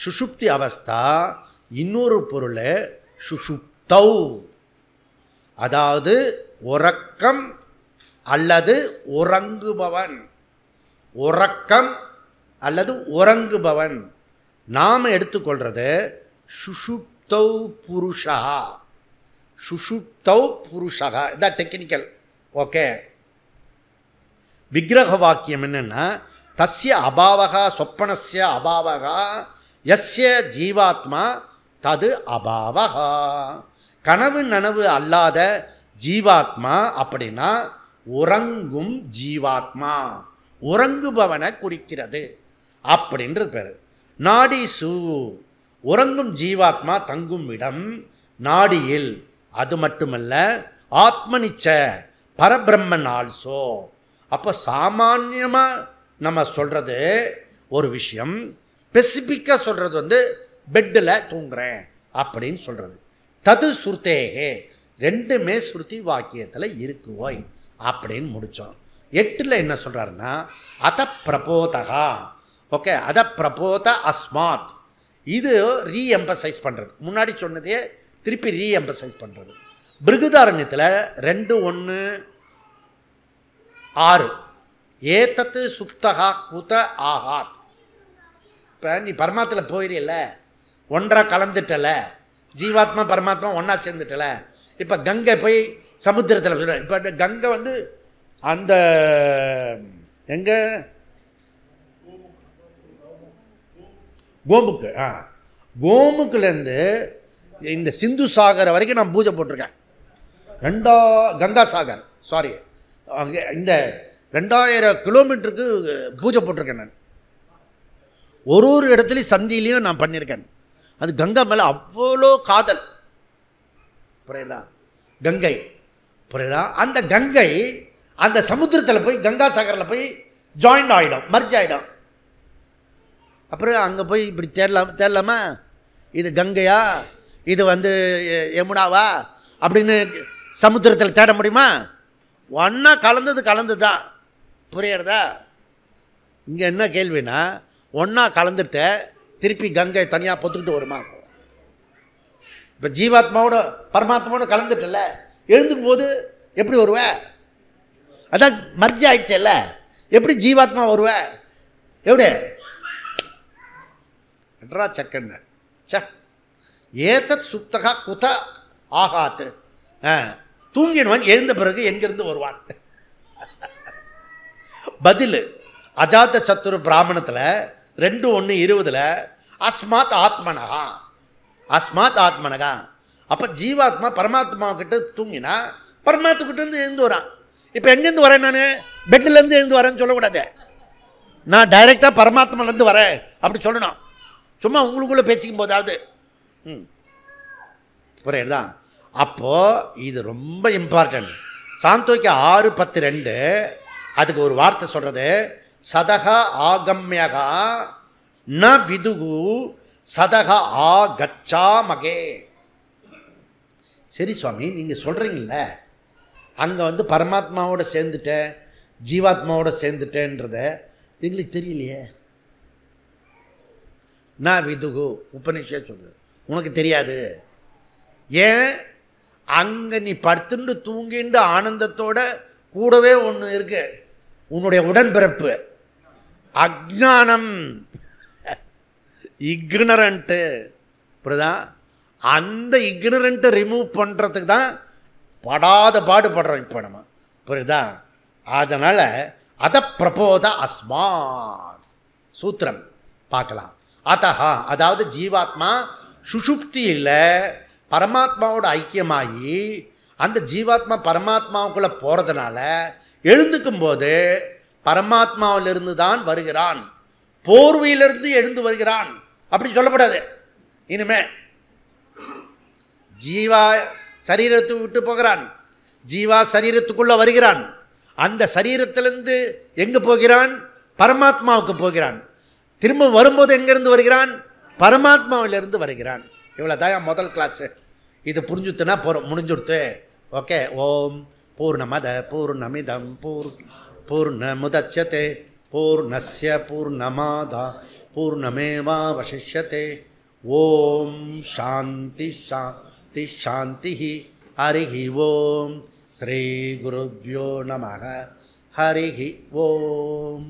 சுஷுப்தி அவஸ்தா இன்னொரு பொருள் சுஷுப்தௌ, அதாவது உறக்கம் அல்லது உறங்குபவன். உறக்கம் அல்லது உறங்குபவன். நாம் எடுத்துக்கொள்கிறது சுஷுப்தௌ புருஷா. சுஷுப்தௌ புருஷா, இதான் டெக்னிக்கல். ஓகே. விக்கிரக வாக்கியம் என்னென்னா தஸ்ய அபாவகா சொப்பனஸ்ய அபாவகா யஸ்ய ஜீவாத்மா தது அபாவகா. கனவு நனவு அல்லாத ஜீவாத்மா அப்படின்னா உறங்கும் ஜீவாத்மா, உறங்குபவனை குறிக்கிறது அப்படின்றது பேர். நாடி சு உறங்கும் ஜீவாத்மா தங்கும் இடம் நாடியில். அது மட்டுமல்ல ஆத்மனிச்ச பரபிரம்மன் ஆல்சோ. அப்போ சாமான்யமாக நம்ம சொல்கிறது ஒரு விஷயம், ஸ்பெசிஃபிக்காக சொல்கிறது வந்து பெட்டில் தூங்குறேன் அப்படின்னு சொல்கிறது. தது சுருத்தேகே ரெண்டுமே ஸ்ருதி வாக்கியத்தில் இருக்குவோய் அப்படின்னு முடித்தோம். 8ல் என்ன சொல்கிறாருன்னா அத பிரபோதகா. ஓகே, அத பிரபோத அஸ்மாத். இது ரீஎம்பசைஸ் பண்ணுறது, முன்னாடி சொன்னதே திருப்பி ரீஎம்பசைஸ் பண்ணுறது. பிருகுதாரண்யத்தில் 2:1-6 ஏதத்து சுப்தகா குத ஆகாத். இப்போ நீ பரமாத்தில் போயிடல, ஒன்றா கலந்துட்டல, ஜீவாத்மா பரமாத்மா ஒன்றா சேர்ந்துட்டல. இப்போ கங்கை போய் சமுத்திரத்தில் சொல்ல, இப்போ கங்கை வந்து அந்த எங்கே கோமுக்கு, கோமுக்குலேருந்து இந்த சிந்து சாகர் வரைக்கும் நான் பூஜை போட்டிருக்கேன். கங்கா சாகர் சாரி, அங்கே இந்த 2000 கிலோமீட்டருக்கு பூஜை போட்டிருக்கேன் நான். ஒரு இடத்துலையும் சந்தியிலையும் நான் பண்ணியிருக்கேன். அது கங்கா மேலே அவ்வளோ காதல். புரியுதா? கங்கை புரியுதா? அந்த கங்கை அந்த சமுத்திரத்தில் போய் கங்கா சாகரில் போய் ஜாயிண்ட் ஆகிடும், மர்ஜ் ஆகிடும். அப்புறம் அங்கே போய் இப்படி தேடலாமா, இது கங்கையா இது வந்து யமுனாவா அப்படின்னு சமுத்திரத்தில் தேட முடியுமா? ஒன்றா கலந்து தான். புரியுறதா? இங்கே என்ன கேள்வினா, ஒன்றா கலந்துட்ட திருப்பி கங்கை தனியாக பொத்துக்கிட்டு வருமா? இப்போ ஜீவாத்மாவோட பரமாத்மாவோட கலந்துட்டல, எழுந்துக்கும் போது எப்படி வருவேன்? அதான் மர்ஜி ஆயிடுச்சல்ல, எப்படி ஜீவாத்மா வருவேன்? எப்படி சக்கன்னு ச ஏதத் சுப்தகா குத ஆகாத்து. தூங்கிடுவான், எழுந்த பிறகு எங்கிருந்து வருவான்? பதில் அஜாத சத்துரு பிராமணத்தில் 2:1-20 அஸ்மாத் ஆத்மனகா, அஸ்மாத் ஆத்மனகா. அப்போ ஜீவாத்மா பரமாத்மாக்கிட்ட தூங்கினா பரமாத்மாக்கிட்டேருந்து எழுந்து வரான். இப்போ எங்கேருந்து வரேன்? நான் பெட்டிலேருந்து எழுந்து வரேன்னு சொல்லக்கூடாது, நான் டைரெக்டாக பரமாத்மாலேருந்து வரேன் அப்படி சொல்லணும். சும்மா உங்களுக்குள்ளே பேசிக்கும் போதாவது புரியுதா? அப்போது இது ரொம்ப இம்பார்ட்டன்ட். சாந்தோக்கிய 6:10-2 அதுக்கு ஒரு வார்த்தை சொல்கிறது, சதகா ஆகம்யகா ந விதுகு சதகா ஆகச்சா மகே. சரி சுவாமி, நீங்கள் சொல்கிறீங்கள அங்கே வந்து பரமாத்மாவோடு சேர்ந்துட்டேன் ஜீவாத்மாவோடு சேர்ந்துட்டேன்றத எங்களுக்கு தெரியலையே. நான் விதுகு உபநிஷத் சொல்கிறது உனக்கு தெரியாது. ஏன்? அங்கே நீ படுத்துண்டு தூங்கிண்டு ஆனந்தத்தோட கூடவே ஒன்று இருக்கு, உன்னுடைய உடன்பிறப்பு அஜ்ஞானம், இக்னரண்ட்டு. புரியுதா? அந்த இக்னரண்ட்டை ரிமூவ் பண்ணுறதுக்கு தான் படாத பாடுபடுறோம் இப்போ நம்ம. புரியுதா? அதனால் அத பிரபோத அஸ்மாத் சூத்திரம் பார்க்கலாம். அத்தஹா அதாவது ஜீவாத்மா சுஷுப்தியில் பரமாத்மாவோட ஐக்கியமாகி அந்த ஜீவாத்மா பரமாத்மாவுக்குள்ளே போகிறதுனால எழுந்துக்கும் போது பரமாத்மாவிலிருந்து தான் வருகிறான், போர்வையிலிருந்து எழுந்து வருகிறான் அப்படி சொல்லப்படாது. இனிமே ஜீவா சரீரத்தை விட்டு போகிறான், ஜீவா சரீரத்துக்குள்ளே வருகிறான், அந்த சரீரத்திலிருந்து எங்கே போகிறான்? பரமாத்மாவுக்கு போகிறான். திரும்ப வரும்போது எங்கேருந்து வருகிறான்? பரமாத்மாவிலிருந்து வருகிறான். இவ்வளோ தான் முதல் கிளாஸு. இது புரிஞ்சுத்துனா போகிறோம், முடிஞ்சுடுத்து. ஓகே. ஓம் பூர்ணமத பூர்ணமிதம் பூர்ணமுதச்யதே பூர்ணஸ்ய பூர்ணமாதா பூர்ணமேவாவசிஷ்யதே. ஓம் சாந்தி சாந்தி சாந்தி. ஹரிஹி ஓம். ஸ்ரீ குருப்யோ நமः. ஹரிஹி ஓம்.